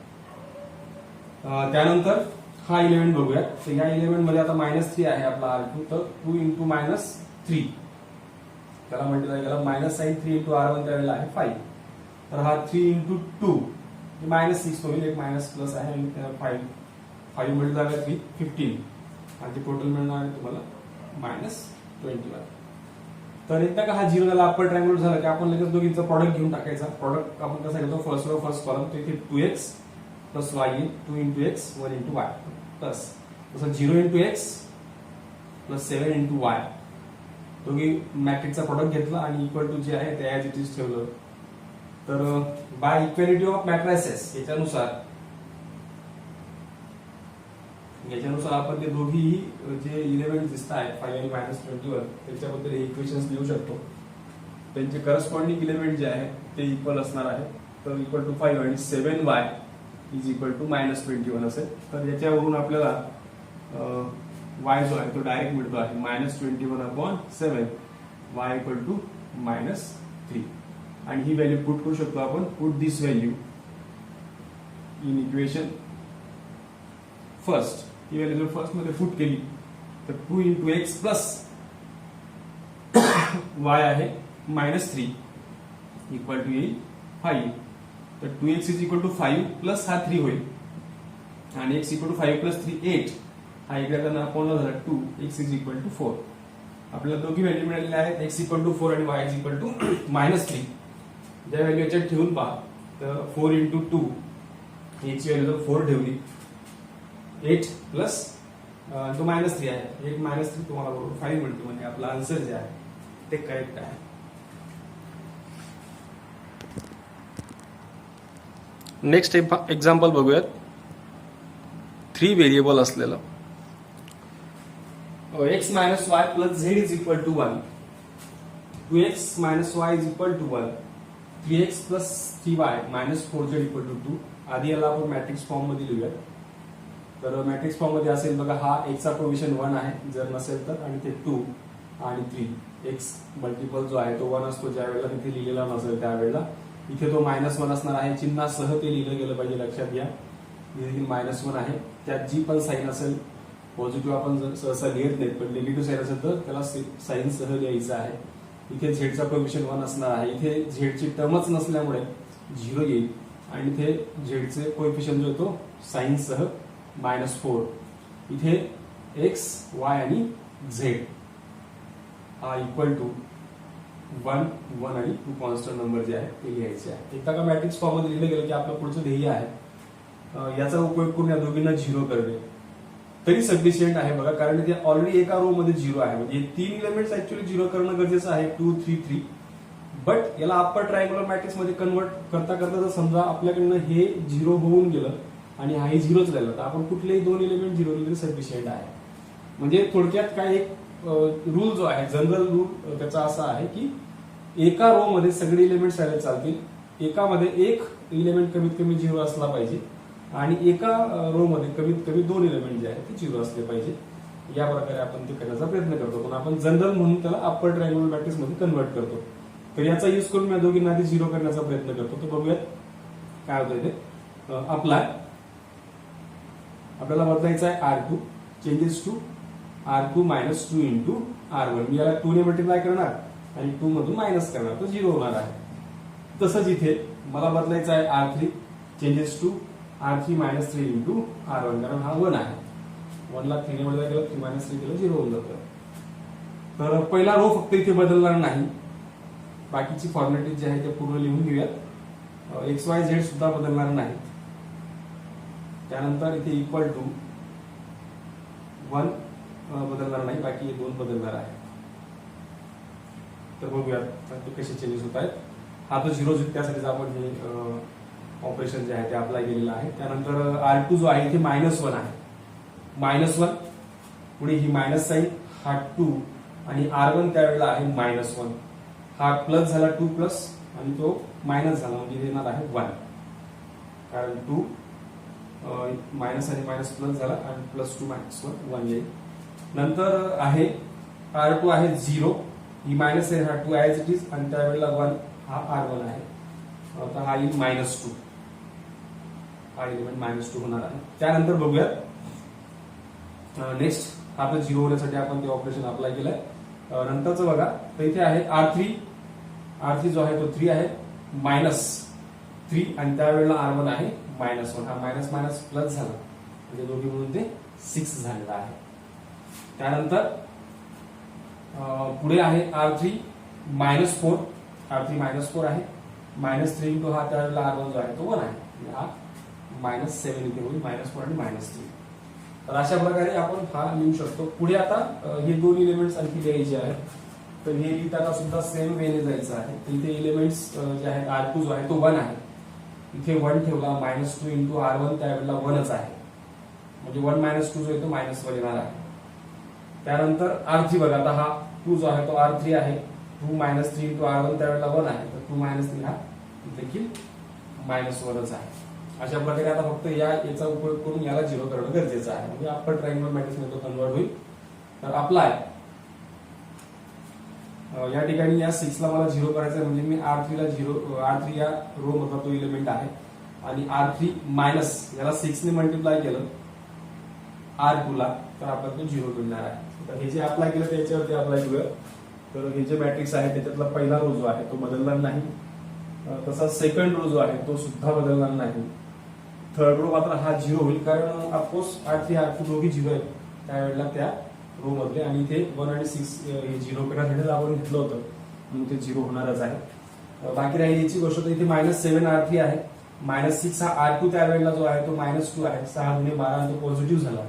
Speaker 1: त्यानंतर हा 11 बघूया. तर या 11 मध्ये आता -3 आहे आपला R2, तर 2 × -3 त्याला मल्टिप्लाय केला, मायनस साईन 3 × R1 त्यावेळेला आहे 5. तर हा 3 × 2 -6 होईल, एक मायनस प्लस आहे, आणि 5 मल्टिप्लाय 3 15, आणि ते टोटल मिळणार आहे तुम्हाला -21. तर एकदा का हा 0 झाला, अप्पर ट्रायंग्युलर झाला की आपण लगेच दोघींचा प्रॉडक्ट घेऊन टाकायचा. प्रॉडक्ट आपण कसं घेतो, फर्स्ट रो फर्स्ट कॉलम, तर इथे 2x + y येईल, 2 × x 1 × y प्लस तसं 0 × x + 7 × y, दोघी मॅट्रिक्सचा प्रॉडक्ट घेतला आणि इक्वल टू जे आहे ते ॲज इट इज ठेवलं. तर बाय इक्वॅलिटी ऑफ मॅट्रायसेस याच्यानुसार आपण ते दोघी जे इलेमेंट दिसत आहेत 5 आणि -21 त्याच्याबद्दल इक्वेशन्स लिहू शकतो. त्यांचे करस्पॉन्डिंग इलेमेंट जे आहे ते इक्वल असणार आहे. तर इक्वल टू 5 आणि 7y इज इक्वल टू -21 असेल. तर याच्यावरून आपल्याला y जो आहे तो डायरेक्ट मिळतो आहे -21/7, y इक्वल टू -3. आणि ही व्हॅल्यू पुट करू शकतो आपण. Put this value in equation first. He value जर फर्स्ट मध्ये पुट केली तर 2 × x + y आहे -3 इक्वल टू येईल 5. तर 2x is equal to 5 plus हा 3 होईल, आणि x इक्वल टू 5 + 3 8. हा इकडे आता आपण झाला 2, x इज इक्वल टू 4. आपल्याला दोघी व्हॅल्यू मिळालेल्या आहेत, x इक्वल टू 4 आणि y इज इक्वल टू -3. ज्या व्हॅल्यू याच्यात ठेवून पहा, तर 4 × 2 याची व्हॅल्यू जर 4 ठेवली, 8 प्लस तो -3 आहे, 8 - 3 तुम्हाला बरोबर 5 मिळतो. म्हणजे आपला आन्सर जे आहे ते करेक्ट आहे. नेक्स्ट एक्झाम्पल बघूयात. 3 व्हेरिएबल असलेलं x - y + z is equal to 1, 2x - y is equal to 1, 3x + 3y -4z equal to 2. आधी याला आपण मॅट्रिक्स फॉर्म मध्ये लिहूयात. तर मॅट्रिक्स फॉर्म मध्ये असेल बघा, हा x चा पोझिशन 1 आहे जर नसेल तर, आणि ते 2 आणि 3. x मल्टिपल जो आहे तो 1 असतो ज्या वेळेला तिथे लिहिलेला नसेल त्यावेळेला. इथे तो -1 असणार आहे, चिन्हासह ते लिहिलं गेलं पाहिजे, लक्षात घ्या. इथे -1 आहे, त्यात जी पण साईन असेल, पॉझिटिव्ह आपण सहसा लिहित नाहीत, पण निगेटिव्ह साईन असेल तर त्याला साईन सह लिहायचं आहे. इथे झेडचा पोझिशन 1 असणार आहे, इथे झेडची टर्मच नसल्यामुळे 0 येईल, आणि इथे झेडचे कोएफिशियंट जो तो साईन सह -4. इथे x, y आणि z हा इक्वल टू 1 1 आणि 2 कॉन्स्टंट नंबर जे आहे ते लिहायचे आहे. एकदा का मॅट्रिक्स फॉर्म मध्ये लिहिलं गेलं की आपलं पुढचं ध्येय आहे याचा उपयोग करून या दोघींना 0 करणे. तरी सफिशियंट आहे बघा, कारण इथे ऑलरेडी एका रो मध्ये 0 आहे. म्हणजे 3 एलिमेंट्स ऍक्च्युअली 0 करणं गरजेचं आहे, 2 3 3. बट याला अप्पर ट्रायंग्युलर मॅट्रिक्स मध्ये कन्वर्ट करता करता जर समजा आपल्याकडनं हे 0 होऊन गेलं आणि हाही 0च राहिलं, तर आपण कुठलेही 2 एलिमेंट 0 तरी सफिशियंट आहे. म्हणजे थोडक्यात काय एक रूल जो आहे, जनरल रूल त्याचा असा आहे की एका रो मध्ये सगळे एलिमेंट्स राहिले चालतील, एकामध्ये एक एलिमेंट कमीत कमी 0 असला पाहिजे आणि एका रो मध्ये कमीत कमी 2 एलिमेंट जे आहेत ते 0 असले पाहिजे. या प्रकारे आपण ते करण्याचा प्रयत्न करतो, पण आपण जनरल म्हणून त्याला अप्पर ट्रायंग्युलर मॅट्रिक्स मध्ये कन्वर्ट करतो. तर याचा यूज करून मी दोघींना आधी 0 करण्याचा प्रयत्न करतो. तर बघूयात काय होतं ते. आपल्याला बदलायचं आहे R2 changes to R2 minus 2 into R1. मी याला 2 ने मल्टिप्लाय करणार आणि 2 मधून मायनस करणार, तर 0 होणार आहे. तसंच इथे मला बदलायचं आहे R3 changes to R3 minus 3 into R1, कारण हा 1 आहे. 1 ला 3 ने मल्टिप्लाय केलं, 3 मायनस 3 केलं, 0 होऊन जातं. तर पहिला रो फक्त इथे बदलणार नाही, बाकीची फॉर्मॅलिटी जी आहे ते पूर्ण लिहून घेऊयात. XYZ सुद्धा बदलणार नाही. त्यानंतर इथे इक्वल टू 1 बदलणार नाही, बाकी 2 बदलणार आहे. तर बघूयात ते कसे चेंजेस होत आहेत. हा तो 0 त्यासाठीच आपण हे ऑपरेशन जे आहे ते अप्लाय केलेलं आहे. त्यानंतर R2 जो आहे इथे -1 आहे, -1 पुढे ही मायनस साईन, हा 2 आणि R1 त्यावेळेला आहे -1. हा प्लस झाला 2 प्लस आणि तो मायनस झाला, म्हणजे येणार आहे 1, कारण 2 मायनस आणि मायनस प्लस झाला आणि +2 -1 1 येईल. नंतर आहे R2 आहे 0, ही मायनस आहे, हा 2 ऍज इट इज आणि त्यावेळेला 1 हा R1 आहे. आता हा येईल -2, हा एलिमेंट -2 होणार आहे. त्यानंतर बघूयात नेक्स्ट. हा तर 0 होण्यासाठी आपण ते ऑपरेशन अप्लाय केलंय. नंतरचं बघा, तर इथे आहे R3 जो आहे तो 3 आहे, -3 आणि त्यावेळेला R1 आहे -1. हा मायनस मायनस प्लस झाला, म्हणजे दोघी मिळून ते 6 झालेला आहे. त्यानंतर पुढे आहे R3 -4, R3 -4 आहे, -3 इंटू हा त्यावेळेला R1 जो आहे तो 1 आहे, हा -7 इथे होईल, -4 आणि -3. तर अशा प्रकारे आपण हा लिहू शकतो. पुढे आता हे 2 एलिमेंट्स आणखी लिहायचे आहेत, तर हे लिहिताना सुद्धा सेम वेने जायचं आहे. तर इथे एलिमेंट्स जे आहेत, R2 जो आहे तो 1 आहे, इथे 1 ठेवला, -2 इंटू R1 त्यावेळेला 1च आहे, म्हणजे 1 -2 जो आहे तो -1 येणार आहे. त्यानंतर R3 बघा, आता हा 2 जो आहे तो R3 आहे, 2 -3 इंटू R1 त्यावेळेला 1 आहे, तर 2 -3 हा देखील -1च आहे. अशा प्रकारे आता फक्त याचा उपयोग करून याला 0 करणं गरजेचं आहे, म्हणजे अप्पर ट्रायंग्युलर मॅट्रिक्स मध्ये कन्वर्ट होईल. तर अप्लाय या ठिकाणी या 6 ला मला 0 करायचं आहे, म्हणजे मी R3 ला 0, R3 या रो मधला तो एलिमेंट आहे आणि R3 मायनस याला 6 ने मल्टिप्लाय केलं R2 ला, तर आपल्याला तो 0 मिळणार आहे. तर हे जे अप्लाय केलं त्याच्यावरती अप्लाय करूया. तर हे जे मॅट्रिक्स आहे त्याच्यातला पहिला रो जो आहे तो बदलणार नाही, तसा सेकंड रो जो आहे तो सुद्धा बदलणार नाही. थर्ड रो मात्र हा 0 होईल, कारण ऑफकोर्स R3 R2 दोघी 0 आहेत त्यावेळेला त्या रो मधले, आणि इथे 1 आणि 6 हे 0 करण्यासाठी आपण घेतलं होतं, म्हणून ते 0 होणारच आहे. बाकी राहिली याची गोष्ट, तर इथे -7 R3 आहे, -6 हा R2 त्यावेळेला जो आहे तो -2 आहे, 6 गुणे 12 तो पॉझिटिव्ह झाला,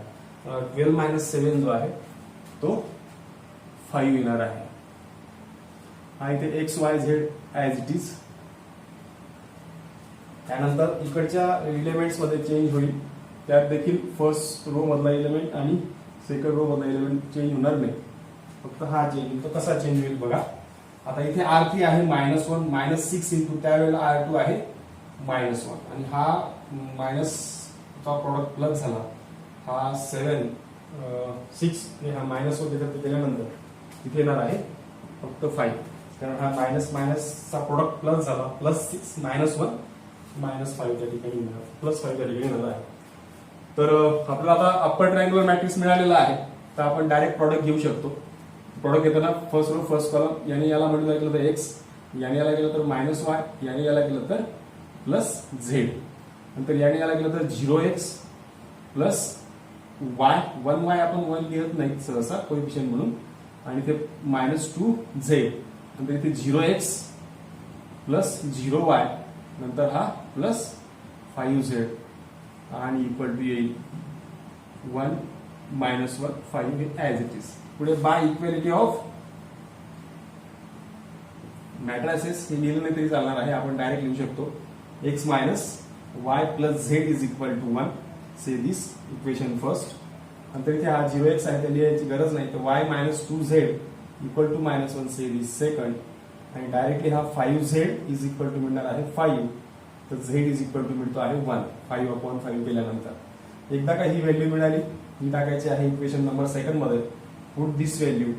Speaker 1: 12 - 7 जो आहे तो 5 येणार आहे. हा इथे XYZ ऍज इट इज. त्यानंतर इकडच्या एलिमेंट्स मध्ये चेंज होईल, त्यात देखील फर्स्ट रो मधला एलिमेंट आणि सेकंड रो मधला एलिमेंट चेंज होणार नाही, फक्त हा चेंज होईल. तो कसा चेंज होईल बघा. आता इथे R3 आहे -1, -6 इंटू त्यावेळेला R2 आहे -1 आणि हा मायनसचा प्रॉडक्ट प्लस झाला, हा 7 6 हा -1 त्याच्यात केल्यानंतर इथे येणार आहे फक्त 5, कारण हा मायनसचा प्रॉडक्ट प्लस झाला, +6 -1 -5 त्या ठिकाणी +5 त्या ठिकाणी झाला आहे. तर आपल्याला आता अप्पर ट्रायंग्युलर मॅट्रिक्स मिळालेला आहे, तर आपण डायरेक्ट प्रॉडक्ट घेऊ शकतो. प्रॉडक्ट घेताना फर्स्ट रो फर्स्ट कॉलम, याने याला मल्टिप्लाय केलं तर x, याने याला केलं तर -y, याने याला केलं तर +z, नंतर याने याला केलं तर 0x +y, 1y आपण 1 लिहत नाही सहसा कोएफिशिएंट म्हणून, आणि ते -2z, नंतर इथे 0x +0y, नंतर हा +5z आणि इक्वल टू येईल 1 -1 5 हे ऍज इट इज. पुढे बाय इक्वॅलिटी ऑफ मॅट्रायसेस हे लिहिलं नाही तरी चालणार आहे, आपण डायरेक्ट लिहू शकतो x minus y plus z is equal to 1. Say this equation first. नंतर इथे हा 0x आहे ते लिहायची गरज नाही, तर y minus 2z equal to -1 say this second. आणि डायरेक्टली हा 5z इज इक्वल टू मिळणार आहे 5, तर z इज इक्वल टू मिळतो आहे 1. 5/5 केल्यानंतर एकदा का ही व्हॅल्यू मिळाली, ही टाकायची आहे इक्वेशन नंबर सेकंड मध्ये. Put this value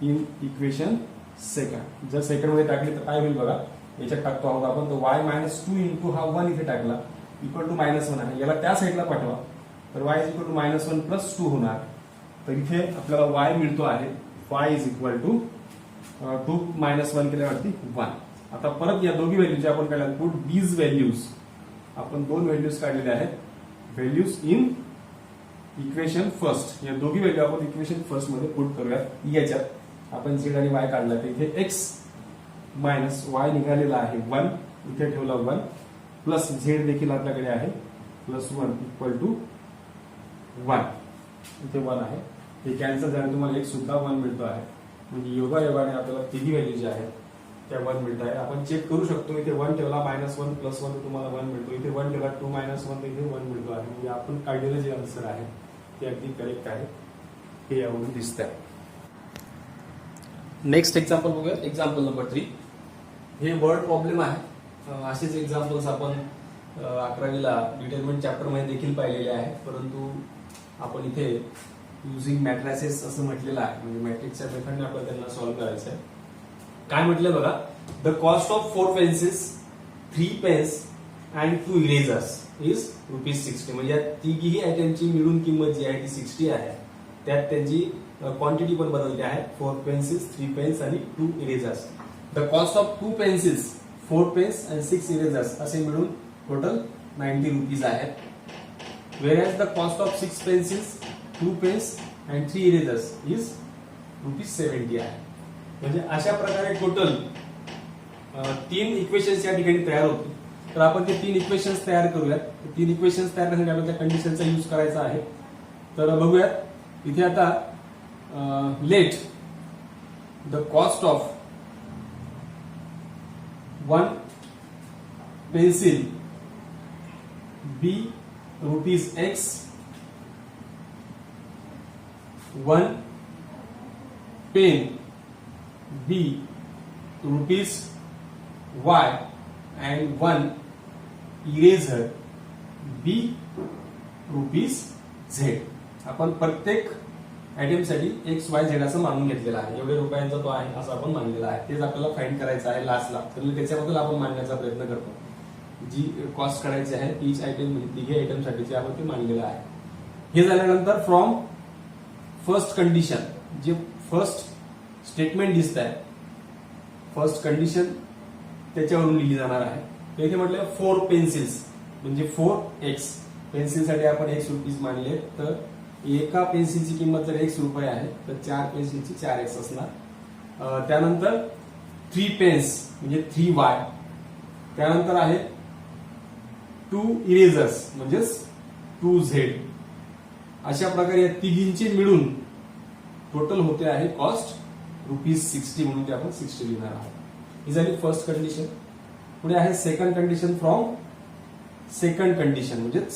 Speaker 1: in equation second. जर सेकंड मध्ये टाकली तर काय होईल बघा, याच्यात टाकतो आहोत आपण, तर y मायनस 2 इंटू हा 1 इथे टाकला इक्वल टू -1 आहे. याला त्या साईडला पाठवा तर y is equal to -1 plus 2 होणार. तर इथे आपल्याला y मिळतो आहे y इज इक्वल टू 2 -1 केल्यावरती 1. आता परत या दोघी व्हॅल्यूज आपण काढल्या, पुट दीज व्हॅल्यूज. आपण दोन व्हॅल्यूज काढलेल्या आहेत, व्हॅल्यूज इन इक्वेशन फर्स्ट. या दोघी व्हॅल्यू आपण इक्वेशन फर्स्ट मध्ये पुट करूयात. याच्यात आपण z आणि y काढला, तर इथे x मायनस y निघालेला आहे 1, इथे ठेवला 1, प्लस z देखील आपल्याकडे आहे प्लस 1 इक्वल टू 1. इथे 1 आहे, हे कॅन्सल झाले, तुम्हाला एक सुद्धा 1 मिळतो आहे. म्हणजे योगायोगाने आपल्याला तिन्ही व्हॅल्यू ज्या आहेत त्या 1 मिळत आहे. आपण चेक करू शकतो, इथे 1 ठेवला -1 प्लस 1 तुम्हाला 1 मिळतो, इथे 1 ठेवला 2 -1 इथे 1 मिळतो आहे. म्हणजे आपण काढलेलं जे आन्सर आहे ते अगदी करेक्ट आहे, हे यावरून दिसत आहे. नेक्स्ट एक्झाम्पल बघूया. Example number 3. हे वर्ड प्रॉब्लेम आहे. असेच एक्झाम्पल्स आपण 11वीला डिटरमिनंट चॅप्टर मध्ये देखील पाहिलेले आहेत, परंतु आपण इथे युझिंग मॅट्रायसेस असं म्हटलेलं आहे, म्हणजे मॅट्रिक्सच्या मेथडने आपल्याला त्यांना सॉल्व्ह करायचं आहे. काय म्हटलं बघा, the cost of 4 pencils 3 pens and 2 erasers is ₹60. म्हणजे या तिघीही आयटमची मिळून किंमत जी आहे ती 60 आहे. त्यात त्यांची क्वांटिटी पण बदलते आहे, 4 पेन्सिल्स 3 पेन्स आणि 2 erasers. The cost of 2 pencils 4 pens and 6 erasers असे मिळून टोटल ₹90 आहेत. whereas the cost of 6 pencils, 2 pens and 3 erasers is ₹70 आहे. म्हणजे अशा प्रकारे टोटल 3 इक्वेशन्स या ठिकाणी तयार होतील. तर आपण ते 3 इक्वेशन्स तयार करूयात. 3 इक्वेशन्स तयार करण्यासाठी आपल्याला त्या कंडिशनचा यूज करायचा आहे. तर बघूयात इथे आता let the cost of 1 pencil be ₹X, 1 pen B ₹Y and 1 eraser B ₹Z. आपण प्रत्येक आयटम साठी XYZ असं मानून घेतलेलं आहे. एवढे रुपयांचा तो आहे असं आपण मानलेला आहे. तेच आपल्याला फाइंड करायचं आहे लास्टला. तर त्याच्याबद्दल आपण मांडण्याचा प्रयत्न करतो. जी कॉस्ट काढायची आहे ईच आयटम म्हणजे तिघे आयटम साठीचे आपण ते मानलेलं आहे. हे झाल्यानंतर फ्रॉम फर्स्ट कंडिशन, जे फर्स्ट स्टेटमेंट दिसत आहे, फर्स्ट कंडिशन त्याच्यावरून लिहिली जाणार आहे. तर इथे म्हटलं 4 पेन्सिल्स म्हणजे 4x. पेन्सिलसाठी आपण ₹X मानले, तर एका पेन्सिलची किंमत जर ₹X आहे तर 4 पेन्सिलची 4x असणार. त्यानंतर 3 पेन्स म्हणजे 3y. त्यानंतर आहे 2 इरेजर्स म्हणजेच 2Z. अशा प्रकारे या तिघींचे मिळून टोटल होते आहे कॉस्ट ₹60 म्हणून ते आपण 60 लिहिणार आहोत. ही झाली फर्स्ट कंडिशन. पुढे आहे second condition. From second condition म्हणजेच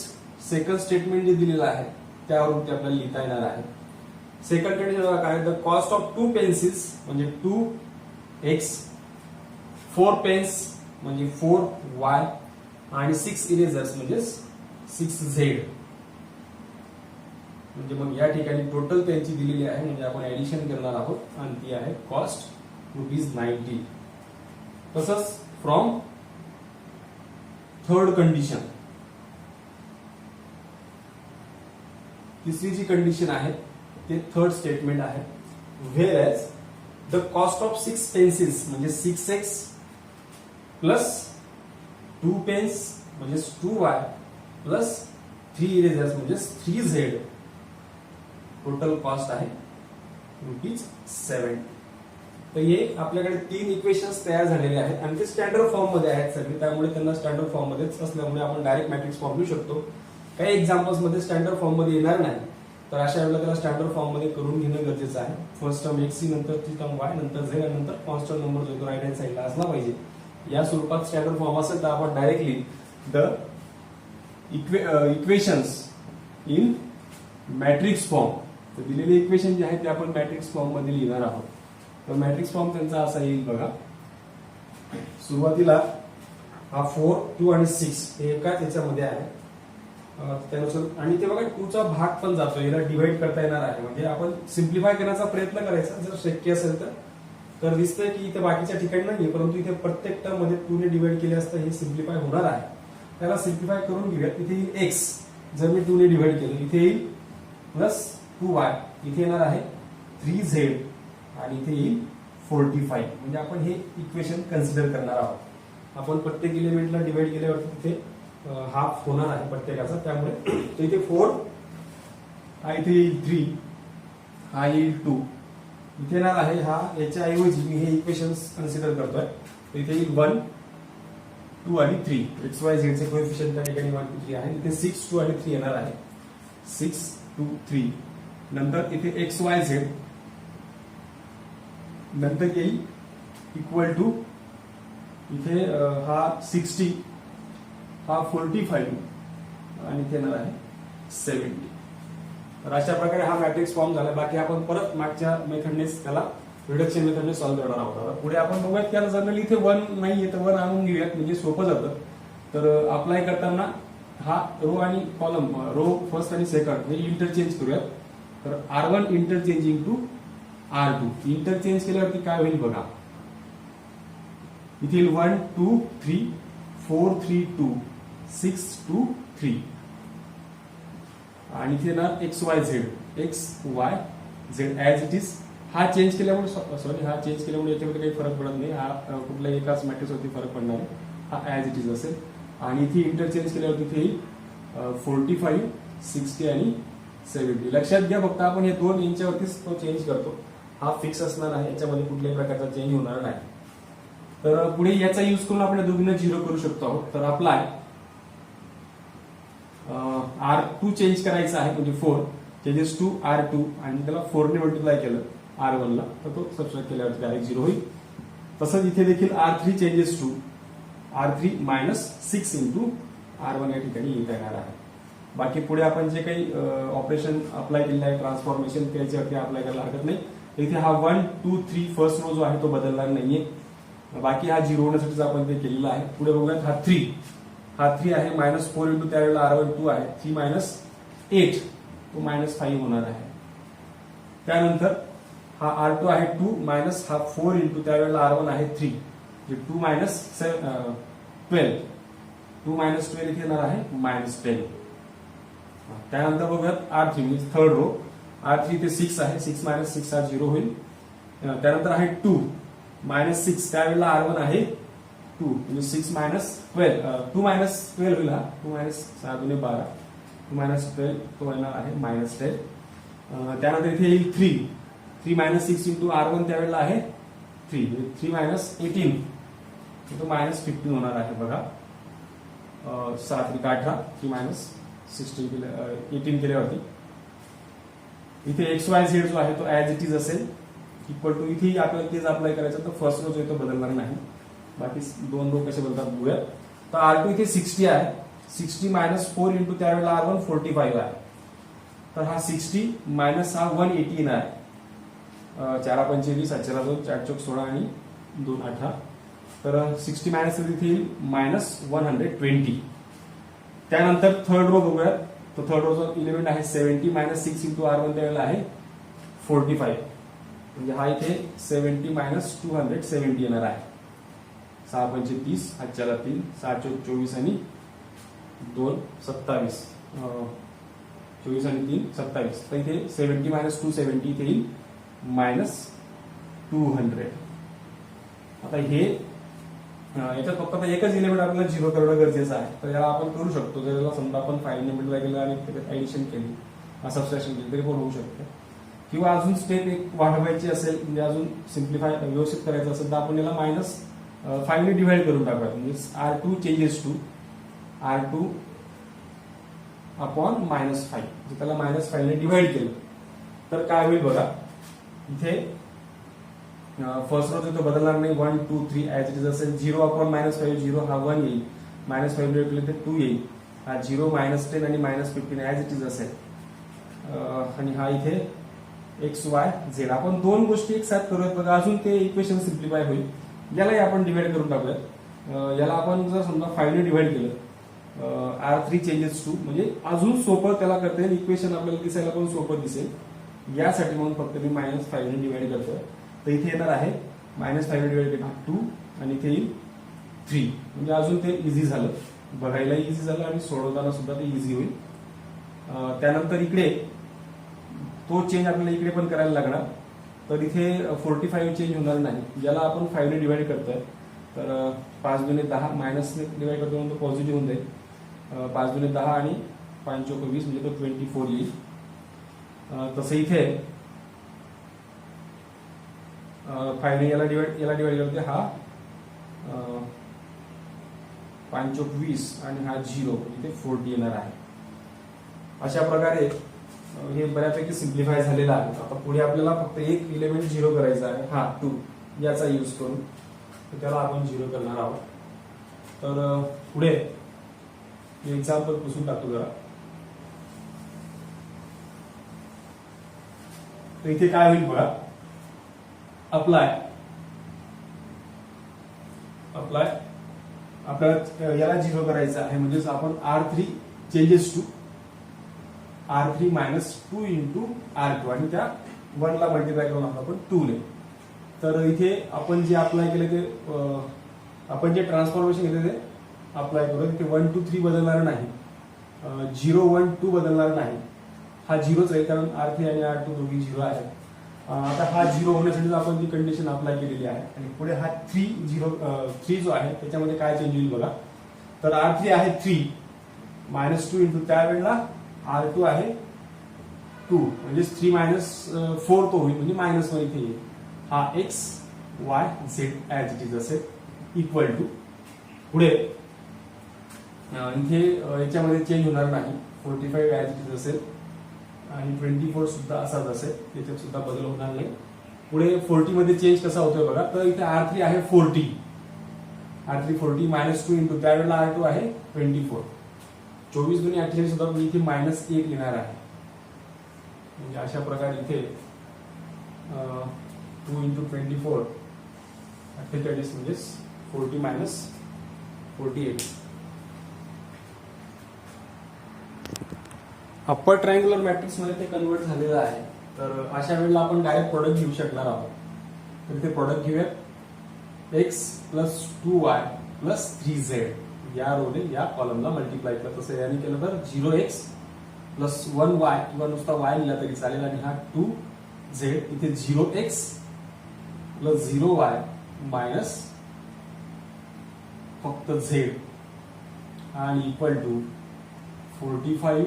Speaker 1: सेकंड स्टेटमेंट जे दिलेलं आहे त्यावरून ते आपल्याला लिहिता येणार आहे. सेकंड कंडिशन काय, द कॉस्ट ऑफ 2 पेन्सिल्स म्हणजे 2x, 4 पेन्स म्हणजे 4y आणि 6 इरेजर्स म्हणजे 6Z. म्हणजे मग या ठिकाणी टोटल त्यांची दिलेली आहे, म्हणजे आपण ऍडिशन करणार आहोत आणि ती आहे कॉस्ट ₹90. तसंच फ्रॉम थर्ड कंडिशन, तिसरी जी कंडिशन आहे ते थर्ड स्टेटमेंट आहे. whereas the cost of 6 pencils म्हणजे 6x प्लस 2 पेन्स म्हणजे 2y प्लस 3 इरेजर्स म्हणजे 3Z. टोटल कॉस्ट आहे ₹70. तर हे आपल्याकडे 3 इक्वेशन्स तयार झालेले आहेत आणि ते स्टँडर्ड फॉर्म मध्ये आहेत सगळे, त्यामुळे त्यांना स्टँडर्ड फॉर्म मध्येच असल्यामुळे आपण डायरेक्ट मॅट्रिक्स फॉर्म लिहू शकतो. काही एक्झाम्पल्स मध्ये स्टँडर्ड फॉर्म मध्ये येणार नाही, तर अशा वेळेला त्याला स्टँडर्ड फॉर्म मध्ये करून घेणं गरजेचं आहे. फर्स्ट टर्म एक्स नंतर ती टर्म वाय नंतर झेड आणि नंतर कॉन्स्टंट नंबर जो राईट हँड साईडला असला पाहिजे. या स्वरूपात स्टँडर्ड फॉर्म असेल तर आपण directly the equations in matrix form, तर दिलेले इक्वेशन जे आहे ते आपण मॅट्रिक्स फॉर्म मध्ये लिहिणार आहोत. तर मॅट्रिक्स फॉर्म त्यांचा असा येईल बघा. सुरुवातीला हा 4, 2 आणि 6 हे एकाच याच्यामध्ये आहे. त्यानुसार आणि ते बघा 2 चा भाग पण जातो, याला डिवाइड करता येणार आहे. म्हणजे आपण सिम्प्लिफाय करण्याचा प्रयत्न करायचा जर शक्य असेल तर दिसतंय की इथे बाकीच्या ठिकाणी नाहीये, परंतु इथे प्रत्येक टर्म मध्ये 2 ने डिवाइड केले असतं हे सिम्प्लिफाय होणार आहे. त्याला सिम्प्लिफाय करून घेऊयात. इथे येईल एक्स, जर मी 2 ने डिवाइड केलं इथे येईल प्लस 2y, इथे येणार आहे 3z आणि इथे येईल 45. म्हणजे आपण हे इक्वेशन कन्सिडर करणार आहोत. आपण प्रत्येक एलिमेंटला डिवाइड केल्यावरती तिथे हाफ होणार आहे प्रत्येकाचा, त्यामुळे इथे 4 हा इथे येईल 3, हा येईल 2, इथे येणार आहे हा, याच्या ऐवजी मी हे इक्वेशन्स कन्सिडर करतोय. इथे येईल 1, 2 आणि 3. एक्स वाय झेड चे कोएफिशियंट त्या ठिकाणी 1, 2, 3 आहे. इथे 6, 2 आणि 3 येणार आहे. 6, 2, 3. नंतर इथे एक्स वाय झेड, नंतर येईल इक्वल टू इथे हा 60, हा 45 आणि इथे येणार आहे 70. तर अशा प्रकारे हा मॅट्रिक्स फॉर्म झाला. बाकी आपण परत मागच्या मेथडनेच त्याला रिडक्शन मेथडने सॉल्व्ह करणार आहोत. पुढे आपण बघूयात त्याला जनरली इथे 1 नाहीये तर 1 आणून घेऊयात, म्हणजे सोपं जातं. तर अप्लाय करताना हा रो आणि कॉलम, रो फर्स्ट आणि सेकंड हे इंटरचेंज करूयात. तर R1 interchanging to R2, interchange केल्यावरती काय होईल बघा. इथे 1, 2, 3, 4, 3, 2, 6, 2, 3 आणि इथे ना x y Z, x y Z as it is. हा चेंज केल्यामुळे हा चेंज केल्यामुळे याच्यामध्ये काही फरक पडत नाही. हा कुठल्याही एकाच मॅट्रिक्स वरती फरक पडणार आहे. हा ऍज इट इज असेल. आणि इथे इंटरचेंज केल्यावर तिथे येईल 45, 60 आणि 70. लक्षात घ्या फक्त आपण हे 2 इंच्यावरतीच तो चेंज करतो. हा फिक्स असणार आहे, याच्यामध्ये कुठल्याही प्रकारचा चेंज होणार नाही. तर पुढे याचा युज करून आपण दोघींना 0 करू शकतो आहोत. तर अप्लाय R2 चेंज करायचा आहे, म्हणजे 4 चेंजेस टू R2 आणि त्याला 4 ने मल्टिप्लाय केलं R1 ला, तर तो सबस्ट्रॅक्ट केल्यावरती डायरेक्ट 0 होईल. तसंच इथे देखील R3 changes to R3 minus 6 into R1 या ठिकाणी येणार आहे. बाकी पुढे आपण जे काही ऑपरेशन अप्लाय केलेलं आहे, ट्रान्सफॉर्मेशन त्याच्यावरती अप्लाय करायला हरकत नाही. इथे हा 1, 2, 3 फर्स्ट रो जो आहे तो बदलणार नाहीये. बाकी हा 0 होण्यासाठीच आपण ते केलेला आहे. पुढे बघूयात हा 3 आहे, मायनस 4 इंटू त्यावेळेला R1 2 आहे, 3 मायनस 8 तो मायनस 5 होणार आहे. त्यानंतर हा R2 आहे 2 मायनस हा 4 इंटू त्यावेळेला R1 आहे 3, जे 2 मायनस 12, 2 मायनस 12 इथे येणार आहे मायनस 10. त्यानंतर बघूयात R3 म्हणजे थर्ड रो. R3 इथे 6 आहे, 6 मायनस 6 हा 0 होईल. त्यानंतर आहे 2 मायनस 6, त्यावेळेला R1 आहे 2 म्हणजे 6 मायनस 12, 2 मायनस 12 होईल. हा 2 मायनस 6 दुने 12, 2 मायनस 12 तो येणार आहे मायनस 10. त्यानंतर इथे येईल 3 मायनस 6 इंटू R1 त्यावेळेला आहे 3, 3 मायनस 18 तो मायनस 15 होणार आहे बघा. 7 3 18, 3 मायनस 18 केल्यावरती इथे एक्स वाय झेड जो आहे तो ऍज इट इज असेल, इक्वल टू इथे आपल्याला तेच अप्लाय करायचं. तर फर्स्ट रो जो आहे तो बदलणार नाही. बाकी 2 रो कसे बदलतात बघूयात. तर R2 इथे 60 आहे, 60 मायनस 4 इंटू त्यावेळेला R1 45 आहे. तर हा 60 मायनस हा 118 आहे. 4 25, 4 2, 4 चौक 16 आणि 2 18. तर 60 मायनस इथे येईल मायनस 120. त्यानंतर थर्ड रो बघूयात. तो थर्ड रोचा एलिमेंट आहे 70 मायनस 6 इंटू R1 त्यावेळेला आहे 45, म्हणजे हा इथे 70 मायनस 270 येणार आहे. 6 पंचे 30, 3, 6 चौक 24 आणि 2 27, 24 आणि 3 27. तर इथे 70 मायनस 270 इथे येईल मायनस 200. आता हे याच्यात फक्त एकच एलिमेंट आपल्याला 0 करणं गरजेचं आहे. तर याला आपण करू शकतो. जर याला समजा आपण 5 एलिमेंटला गेलं आणि ऍडिशन केली, सबस्ट्रॅक्शन केली तरी पण होऊ शकतं. किंवा अजून स्टेप एक वाढवायची असेल, म्हणजे अजून सिम्प्लिफाय व्यवस्थित करायचं असेल तर आपण याला मायनस 5 ने डिवाइड करून टाकूयात. म्हणजे R2 changes to R2 upon -5, त्याला -5 ने डिवाइड केलं तर काय होईल बघा. इथे फर्स्ट रो तो बदलणार नाही, 1 2 3 ऍज इट इज असेल. 0 अपॉन -5, 0 हा 1 येईल, -5 डिवाइड केलं तर 2 येईल. हा 0 -10 आणि -15 ऍज इट इज असेल. आणि हा इथे XY Z. आपण दोन गोष्टी एक साथ करूयात बघा, अजून ते इक्वेशन सिम्प्लिफाय होईल. यालाही आपण डिवाइड करून टाकूयात. याला आपण जर समजा 5 ने डिवाइड केलं, R3 चेंजेस टू, म्हणजे अजून सोपं त्याला करता येईल, इक्वेशन आपल्याला दिसायला पण सोपं दिसेल. यासाठी म्हणून फक्त मी -5 ने डिवाइड करतोय. तर इथे येणार आहे -5 ने डिवाइड केलं 2 आणि इथे येईल 3. म्हणजे अजून ते इझी झालं, बघायला इझी झालं आणि सोडवताना सुद्धा ते इझी होईल. त्यानंतर इकडे तो चेंज आपल्याला इकडे पण करायला लागणार. तर इथे 45 चेंज होणार नाही. याला आपण 5 ने डिवाइड करतोय, तर 5 दुने 10, मायनस ने डिवाइड करतो म्हणून तो पॉझिटिव्ह होऊन जाईल. 5 दुने 10 आणि 5 चोक 20 म्हणजे तो 24 येईल. तसं इथे 5 ने याला डिवाइड करते, हा 5 चोक 20 आणि हा 0, इथे 40 येणार आहे. अशा प्रकारे हे बऱ्यापैकी सिम्प्लिफाय झालेलं आहे. आता पुढे आपल्याला फक्त एक इलेमेंट 0 करायचा आहे, हा 2, याचा यूज करून. तर त्याला आपण 0 करणार आहोत. तर पुढे एक्झाम्पल पुसून टाकतो जरा. तर इथे काय होईल बघा, अप्लाय आपल्याला याला 0 करायचं आहे. म्हणजेच आपण R3 changes to R3 -2 into R2 आणि त्या 1 ला मल्टिप्लाय करून आपण 2 ने. तर इथे आपण जे अप्लाय केलं ते आपण जे ट्रान्सफॉर्मेशन घेतलं ते अप्लाय करू. इथे 1 2 3 बदलणार नाही, 0 1 2 बदलणार नाही. हा 0च आहे कारण R3 आणि R2 दोघी 0 आहेत. आता हा 0 होण्यासाठी आपण जी कंडिशन अप्लाय केलेली आहे. आणि पुढे हा 3 जो आहे त्याच्यामध्ये काय चेंज होईल बघा. तर R3 आहे 3, -2 इंटू त्यावेळेला R2 आहे 2, म्हणजे 3 - 4 तो होईल, म्हणजे -1 इथे येईल. हा XYZ ऍज इट इज असेल, इक्वल टू. पुढे इथे याच्यामध्ये चेंज होणार नाही, 45 ऍज इट इज असेल आणि 24 सुद्धा असाच असेल, त्याच्यात सुद्धा बदल होणार नाही. पुढे 40 मध्ये चेंज कसा होतोय बघा. तर इथे R3 आहे 40, -2 इंटू त्यावेळेला R2 आहे 24. 24 दुनी 48 सुद्धा, पण इथे -1 येणार आहे. म्हणजे अशा प्रकारे इथे 2 इंटू 24 48 म्हणजे 40 - 48. अप्पर ट्रायंग्युलर मॅट्रिक्स मध्ये ते कन्वर्ट झालेलं आहे. तर अशा वेळेला आपण डायरेक्ट प्रोडक्ट घेऊ शकणार आहोत. तर ते प्रोडक्ट घेऊयात. x + 2y + 3z या रोने या कॉलमला मल्टिप्लाय करत. तसं याने केलं तर 0x + 1y किंवा नुसता y लिहिला तरी चालेल. आणि हा 2z इथे 0x + 0y मायनस फक्त z आणि इक्वल टू 45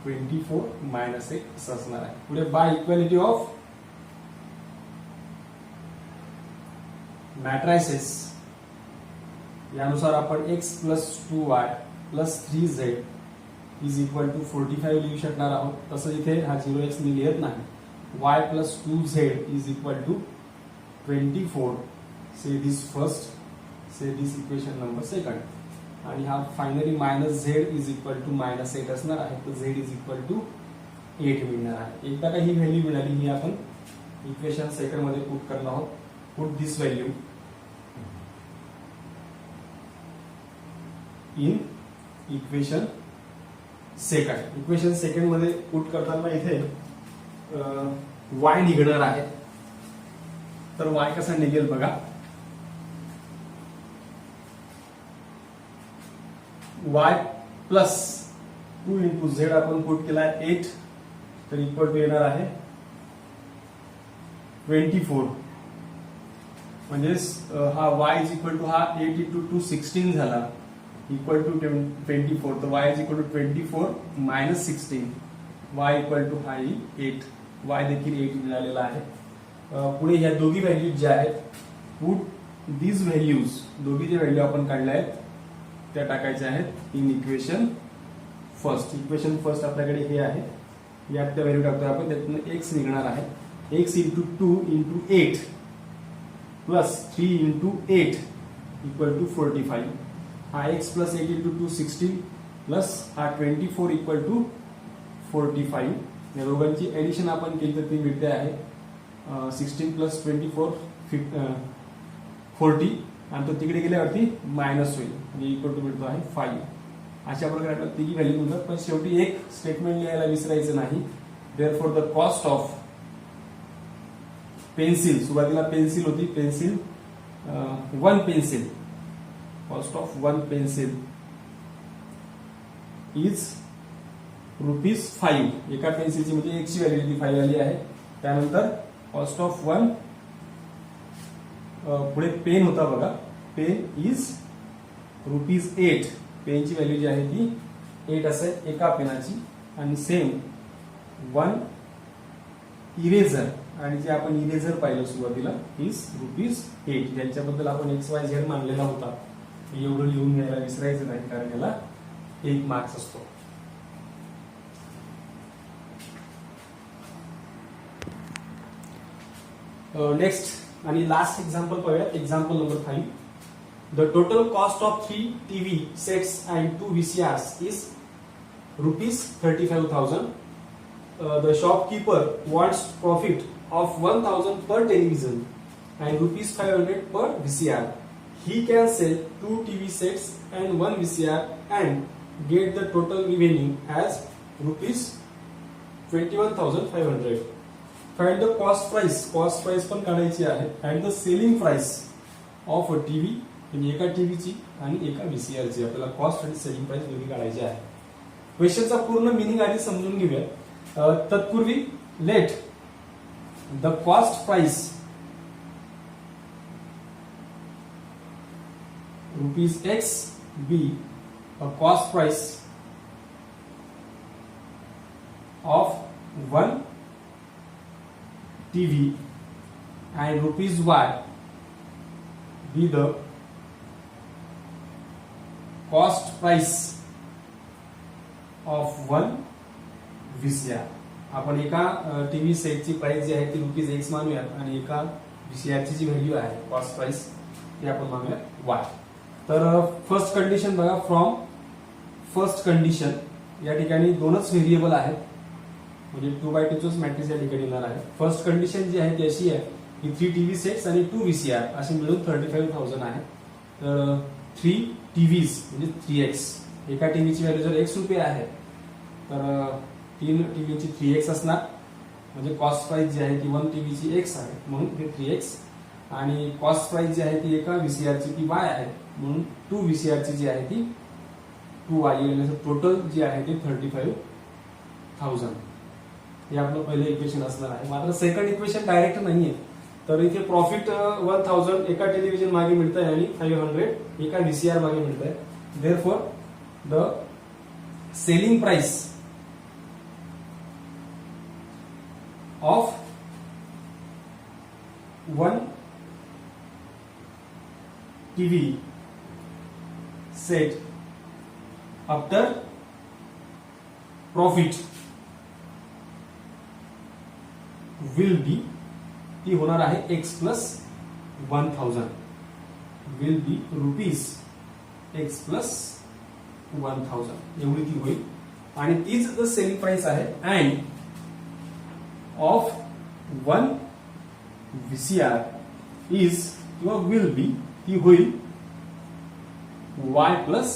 Speaker 1: 24 - 1 असं असणार आहे. पुढे बाय इक्वॅलिटी ऑफ मॅट्रायसेस यानुसार आपण x + 2y + 3z is equal to 45 लिहू शकणार आहोत. तसं इथे हा 0x मी लिहित नाही. y + 2z is equal to 24. Say this first, say this equation number second. आणि हा finally -z is equal to -8 असणार आहे. तर z इज इक्वल टू 8 मिळणार आहे. एकदा का ही व्हॅल्यू मिळाली, ही आपण इक्वेशन सेकंड मध्ये पुट करणार आहोत. Put this value in equation second. Equation second मध्ये पुट करताना इथे y निघणार आहे. तर y कसा निघेल बघा. y + 2 इंटू z आपण पुट केला आहे 8, तर इक्वल टू येणार आहे 24. म्हणजे हा y इज इक्वल टू हा 8 इंटू 2 16 झाला, इक्वल टू 24. तर y is equal to 24 - 16. y equal to हा 8, y देखील 8 मिळालेला आहे. पुढे ह्या दोघी व्हॅल्यूज ज्या आहेत, पुट दीज व्हॅल्यूज, दोघी जे व्हॅल्यू आपण काढल्या आहेत त्या टाकायच्या आहेत in equation first. Equation first आपल्याकडे हे आहे, यात त्या व्हॅल्यू टाकतोय आपण, त्यातून एक्स निघणार आहे. X into 2 into 8 plus 3 into 8 equal to 45. हा एक्स प्लस 8 इंटू 2 16 प्लस हा 24 इक्वल टू 45. या दोघांची ऍडिशन आपण केली तर ती मिळते आहे 16 प्लस 24 40, आणि तो तिकडे गेल्यावरती मायनस होईल म्हणजे इक्वल टू मिळतो आहे 5. अशा प्रकारे आपल्याला तिघी व्हॅल्यू मिळतात. पण शेवटी एक स्टेटमेंट लिहायला विसरायचं नाही. Therefore the cost of pencil, सुरुवातीला पेन्सिल होती, pencil 1 pencil, cost of 1 pencil is ₹5. एका पेन्सिलची म्हणजे एकची व्हॅल्यू 5 आली आहे. त्यानंतर कॉस्ट ऑफ 1 पुढे पेन होता बघा, पेन इज ₹8. पेनची व्हॅल्यू जी आहे ती 8 असेल एका पेनाची. आणि सेम 1 इरेझर, आणि जे आपण इरेझर पाहिलं सुरुवातीला इज ₹8, ज्यांच्याबद्दल आपण XYZ मानलेला होता. एवढं लिहून घ्यायला विसरायचं नाही, कारण याला 1 मार्क्स असतो. नेक्स्ट आणि लास्ट एक्झाम्पल पाहूया. Example number 5. The total cost of 3 TV sets and 2 VCRs is ₹35,000. The shopkeeper wants profit of 1,000 per television and ₹500 per VCR. He can sell 2 TV sets and 1 VCR and get the total revenue as ₹21,500. Find the cost price. Cost price पण काढायची आहे. And the selling price of a TV, म्हणजे एका टीव्हीची आणि एका VCRची. आपल्याला cost आणि selling price दोन्ही काढायची आहे. क्वेश्चनचा पूर्ण मिनिंग आधी समजून घेऊया. तत्पूर्वी late the cost price ₹X be a cost price of 1 TV and ₹Y be the cost price of 1 VCR. आपण एका टीव्ही सेटची प्राइस जी आहे ती ₹X मानूयात आणि एका VCR ची जी व्हॅल्यू आहे कॉस्ट प्राइस ती आपण मानूयात Y. तर फर्स्ट कंडिशन बघा. फ्रॉम फर्स्ट कंडिशन या ठिकाणी दोनच व्हेरिएबल आहेत, म्हणजे 2x2 मॅट्रिक्स या ठिकाणी येणार आहे. फर्स्ट कंडिशन जी आहे ती अशी आहे की 3 TV सेट्स आणि 2 VCR असे मिळून 35,000 आहे. तर 3 TVs म्हणजे 3x. एका टीव्हीची व्हॅल्यू जर ₹X आहे तर 3 टीव्हीची 3x असणार, म्हणजे कॉस्ट प्राइस जी आहे ती 1 टीव्हीची X आहे म्हणून ते 3x, आणि कॉस्ट प्राइस जी आहे ती एका VCRची ती Y आहे म्हणून 2 VCRची जी आहे ती 2y. टोटल जी आहे ती 35,000. हे आपलं पहिलं इक्वेशन असणार आहे. मात्र सेकंड इक्वेशन डायरेक्ट नाहीये. तर इथे प्रॉफिट 1,000 एका टेलिव्हिजन मागे मिळत आहे आणि 500 एका VCR मागे मिळत आहे. Therefore the selling price of 1 TV set after profit will be, ती होणार आहे X plus 1,000, will be ₹X plus 1,000 एवढी ती होईल. आणि तीच द सेलिंग प्राइस आहे. अँड ऑफ 1 VCR इज किंवा विल बी, ती होईल Y plus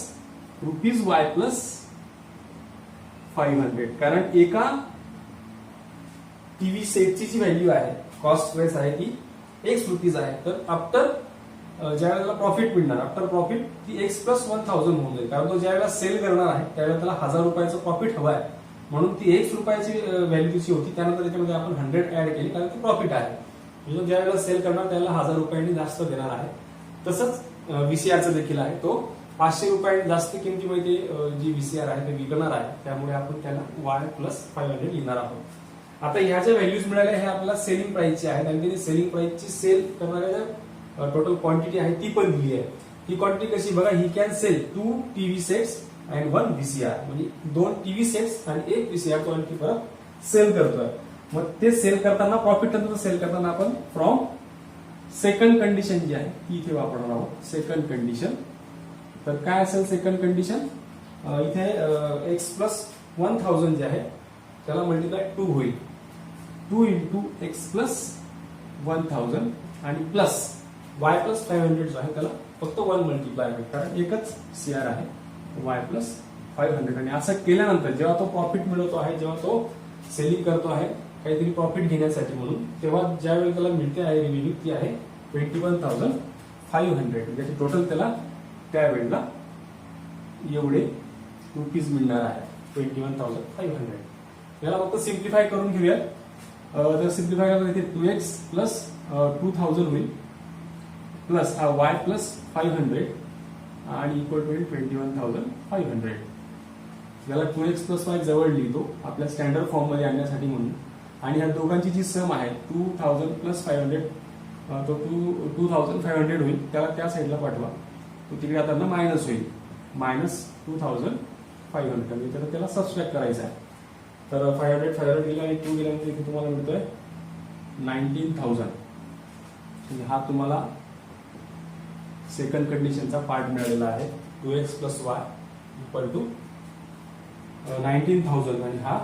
Speaker 1: ₹500. कारण एका टीव्ही सेटची जी व्हॅल्यू आहे कॉस्ट प्राइस आहे ती ₹X आहे. तर आफ्टर ज्या वेळेला प्रॉफिट मिळणार, आफ्टर प्रॉफिट ती X plus 1,000 होऊन जाईल. कारण तो ज्या वेळेला सेल करणार आहे त्यावेळेला त्याला ₹1,000 प्रॉफिट हवा आहे म्हणून ती ₹X व्हॅल्यू तिची होती. त्यानंतर त्याच्यामध्ये आपण 100 ऍड केली कारण ती प्रॉफिट आहे. म्हणजे ज्या वेळेला सेल करणार त्याला ₹1,000 जास्त देणार आहे. तसंच VCRचं देखील आहे. तो ₹500 जास्त किमतीमध्ये जी VCR आहे ते विकणार आहे. त्यामुळे आपण त्याला Y plus 500 लिहिणार आहोत. आता ह्या ज्या व्हॅल्यूज मिळाल्या हे आपल्याला सेलिंग प्राइसचे आहेत आणि त्यांनी सेलिंग प्राइसची सेल करणाऱ्या टोटल क्वांटिटी आहे ती पण दिली आहे. ही क्वांटिटी कशी बघा. ही can sell 2 TV sets and 1 VCR, म्हणजे 2 टीव्ही सेट्स आणि 1 VCR तो आणखी परत सेल करतोय. मग ते सेल करताना प्रॉफिट नंतर सेल करताना आपण फ्रॉम सेकंड कंडिशन जी आहे ती इथे वापरणार आहोत. सेकंड कंडिशन, तर काय असेल सेकंड कंडिशन, इथे x प्लस 1000 जे आहे त्याला मल्टिप्लाय 2 होईल. 2 इंटू एक्स प्लस 1000 आणि प्लस y प्लस 500 जो आहे त्याला फक्त 1 मल्टिप्लाय होईल, कारण एकच CR आहे y प्लस 500. आणि असं केल्यानंतर जेव्हा तो प्रॉफिट मिळवतो आहे, जेव्हा तो सेलिंग करतो आहे काहीतरी प्रॉफिट घेण्यासाठी म्हणून, तेव्हा ज्यावेळी त्याला मिळते आहे रेव्हेन्यू ती आहे 21,500. म्हणजे टोटल त्याला त्यावेळेला एवढे रुपीज मिळणार आहे 21,500. याला फक्त सिम्प्लिफाय करून घेऊया. तर सिम्प्लिफाय करता इथे 2x प्लस 2000 होईल प्लस y प्लस 500 आणि इक्वल टू 21,500. याला 2x प्लस y जवळ लिहितो आपल्या स्टँडर्ड फॉर्म मध्ये आणण्यासाठी म्हणून. आणि ह्या दोघांची जी सम आहे 2000 प्लस 500 तो 2500 होईल. त्याला त्या साईडला पाठवा, तो तिकडे आता मायनस होईल, मायनस 2500. म्हणजे त्याला सबस्ट्रॅक्ट करायचं आहे. तर 500 गेला आणि 2 गेल्यानंतर इथे तुम्हाला मिळतोय 19,000. म्हणजे हा तुम्हाला सेकंड कंडिशनचा पार्ट मिळालेला आहे. 2x plus y equal to 19,000 आणि हा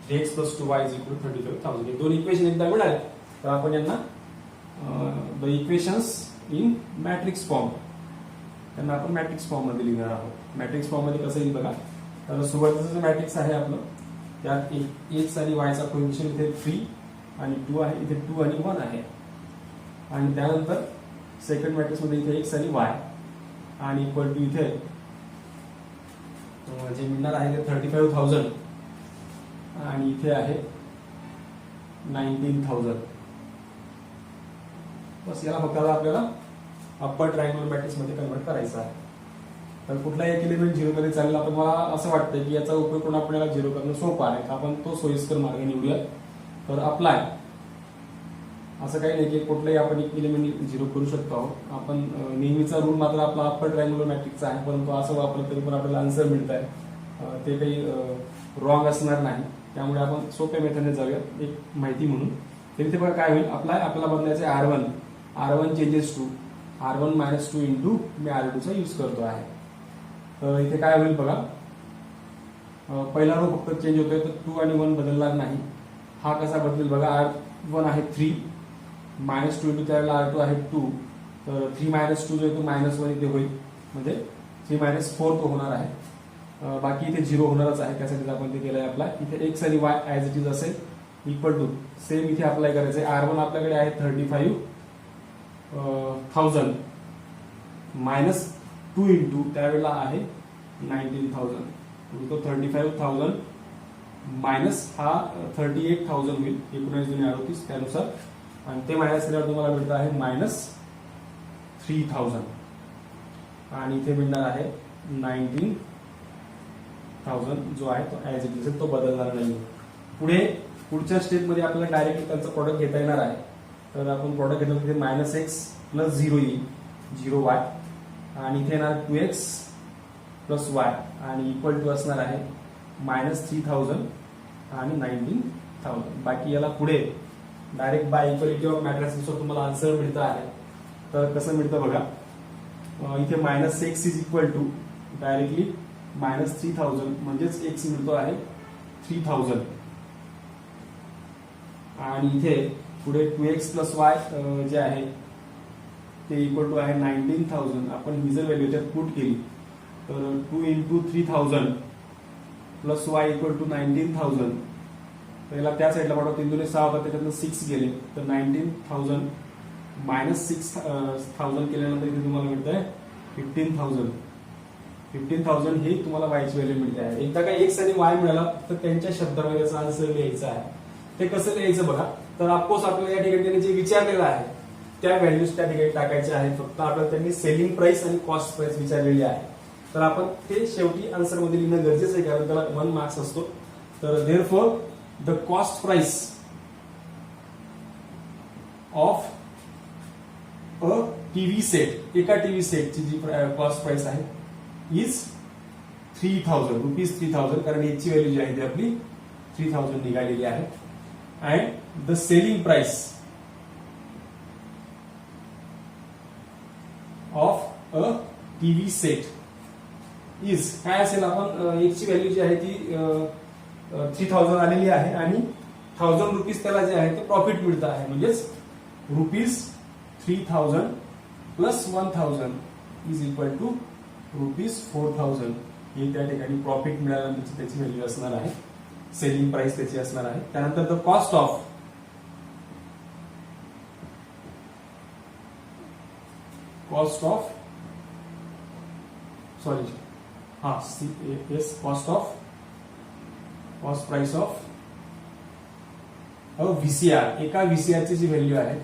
Speaker 1: 3x plus 2y is equal to 35,000. हे दोन इक्वेशन एकदा मिळाले तर आपण यांना the equations in matrix form, त्यांना आपण मॅट्रिक्स फॉर्म मध्ये लिहिणार आहोत. मॅट्रिक्स फॉर्म मध्ये कसं येईल बघा. तर सुरुवातीचं जे मॅट्रिक्स आहे आपलं त्यात x आणि y चा कोएफिशियंट इथे 3 आणि 2 आहे, इथे 2 आणि 1 आहे. आणि त्यानंतर सेकंड मॅट्रिक्स मध्ये इथे x आणि y आणि इक्वल टू इथे जे मिळणार आहे ते 35,000 आणि इथे आहे 19,000. बस याला फक्त आपल्याला अप्पर ट्रायंगुलर मॅट्रिक्स मध्ये कन्वर्ट करायचं आहे. तर कुठलाही एक एलिमेंट झिरो मध्ये चालेल. आपण मला असं वाटतं की याचा उपयोग करून आपल्याला झिरो करणं सोपं आहे, तर आपण तो सोयीस्कर मार्ग निवडूया. तर अप्लाय, असं काही नाही की कुठलाही आपण एक एलिमेंट झिरो करू शकतो आहोत. आपण नेहमीचा रूल मात्र आपला अप्पर ट्रायंगुलर मॅट्रिक्सचा आहे, परंतु असं वापरलं तरी पण आपल्याला आन्सर मिळत आहे, ते काही रॉंग असणार नाही. त्यामुळे आपण सोप्या मेथडने जाऊया एक माहिती म्हणून. तर इथे बघा काय होईल, अप्लाय आपल्याला बदलायचं आहे R1 changes to R1 minus 2 into मी R2 चा यूज करतो आहे. तर इथे काय होईल बघा, पहिला रो फक्त चेंज होतोय, तर 2 आणि 1 बदलणार नाही. हा कसा बदलेल बघा, R1 आहे 3 मायनस 2 इंटू त्यावेळेला R2 आहे 2, तर 3 मायनस 2 जो आहे तो मायनस 1 इथे होईल, म्हणजे 3 मायनस 4 तो होणार आहे. बाकी इथे 0 होणारच आहे, त्यासाठी आपण ते केलंय अप्लाय. इथे x आणि y ऍज इट इज असेल इक्वल टू सेम इथे अप्लाय करायचं आहे. R1 आपल्याकडे आहे 35,000 मायनस 2 इंटू त्यावेळेला आहे 19,000, तो 35,000 मायनस हा 38,000 होईल, 19,38 त्यानुसार. आणि ते मायनस केल्यावर तुम्हाला मिळतं आहे मायनस 3,000 आणि इथे मिळणार आहे 19,000 जो आहे तो ऍज इट इज, तो बदलणार नाही. पुढच्या स्टेप मध्ये आपल्याला डायरेक्टली त्यांचं प्रोडक्ट घेता येणार आहे. तर आपण प्रोडक्ट घेतलं तिथे मायनस एक्स प्लस 0 येईल, 0y आणि इथे येणार 2x प्लस y आणि इक्वल टू असणार आहे मायनस 3,000 आणि 19,000. बाकी याला पुढे डायरेक्ट बाय इक्वलिटी ऑफ मॅट्रिक्सनुसार तुम्हाला आन्सर मिळतं आहे. तर कसं मिळतं बघा, इथे minus x is equal to directly minus 3,000 म्हणजेच एक्स मिळतो आहे 3,000 आणि इथे पुढे 2x प्लस y जे आहे ते इक्वल टू आहे 19,000. आपण ही जर व्हॅल्यू त्यात पुट केली तर 2 into 3,000 plus y equal to 19,000. याला त्या साईडला पाठवा, 3 2 6 होता, त्याच्यातनं 6 गेले, तर 19,000 मायनस 6,000 केल्यानंतर इथे तुम्हाला मिळत आहे 15,000. 15,000 हे तुम्हाला वायची व्हॅल्यू मिळते आहे. एकदा का एक्स आणि वाय मिळाला तर त्यांच्या शब्दामध्ये याचा आन्सर लिहायचा आहे. ते कसं लिहायचं बघा, तर ऑफकोर्स आपल्याला या ठिकाणी त्यांनी जे विचारलेलं आहे त्या व्हॅल्यूज त्या ठिकाणी टाकायच्या आहेत. फक्त आपल्याला त्यांनी सेलिंग प्राइस आणि कॉस्ट प्राइस विचारलेली आहे, तर आपण ते शेवटी आन्सर मध्ये लिहिणं गरजेचं आहे, कारण त्याला 1 मार्क्स असतो. तर therefore the cost price of a TV set, एका टीव्ही सेटची जी कॉस्ट प्राइस आहे इज ₹3,000 कारण याची व्हॅल्यू जी आहे ती आपली 3000 निघालेली आहे. And the selling price of a TV set is काय असेल, आपण एकची व्हॅल्यू जी आहे ती 3000 आलेली आहे आणि ₹1000 त्याला जे आहे ते प्रॉफिट मिळतं आहे, म्हणजेच ₹3000 प्लस 1000 इज इक्वल टू ₹4000 हे त्या ठिकाणी प्रॉफिट मिळाल्यानंतर त्याची व्हॅल्यू असणार आहे, सेलिंग प्राइस त्याची असणार आहे. त्यानंतर the cost of cost price of VCR, एका व्हीसीआर ची जी व्हॅल्यू आहे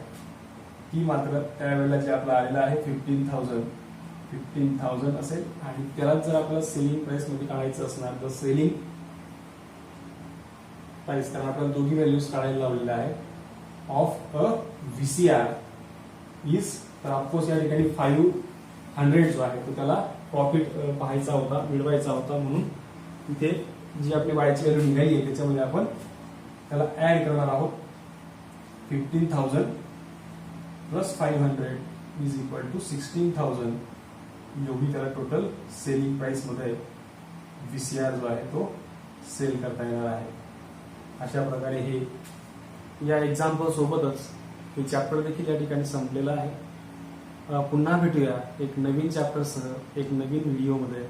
Speaker 1: ती मात्र त्यावेळेला जे आपलं आलेलं आहे 15,000 असेल आणि त्याला जर आपल्याला सेलिंग प्राइस मध्ये काढायचं असणार तर सेलिंग प्राइस, कारण आपल्याला दोघी व्हॅल्यूज काढायला लावलेल्या आहे ऑफ अ व्हीसीआर इज, तर ऑफकोर्स या ठिकाणी 500 जो आहे तो त्याला प्रॉफिट पाहायचा होता, मिळवायचा होता, म्हणून इथे जी आपली वायची व्हॅल्यू निघाली आहे त्याच्यामध्ये आपण त्याला ऍड करणार आहोत. 15,000 प्लस 500 इज इक्वल टू 16,000 एवढी त्याला टोटल सेलिंग प्राइस मध्ये व्हीसीआर जो आहे तो सेल करता येणार आहे. अशा प्रकारे हे या एक्झाम्पल सोबतच हे चॅप्टर देखील या ठिकाणी संपलेलं आहे. पुन्हा भेटूया एक नवीन चॅप्टरसह एक नवीन व्हिडिओमध्ये.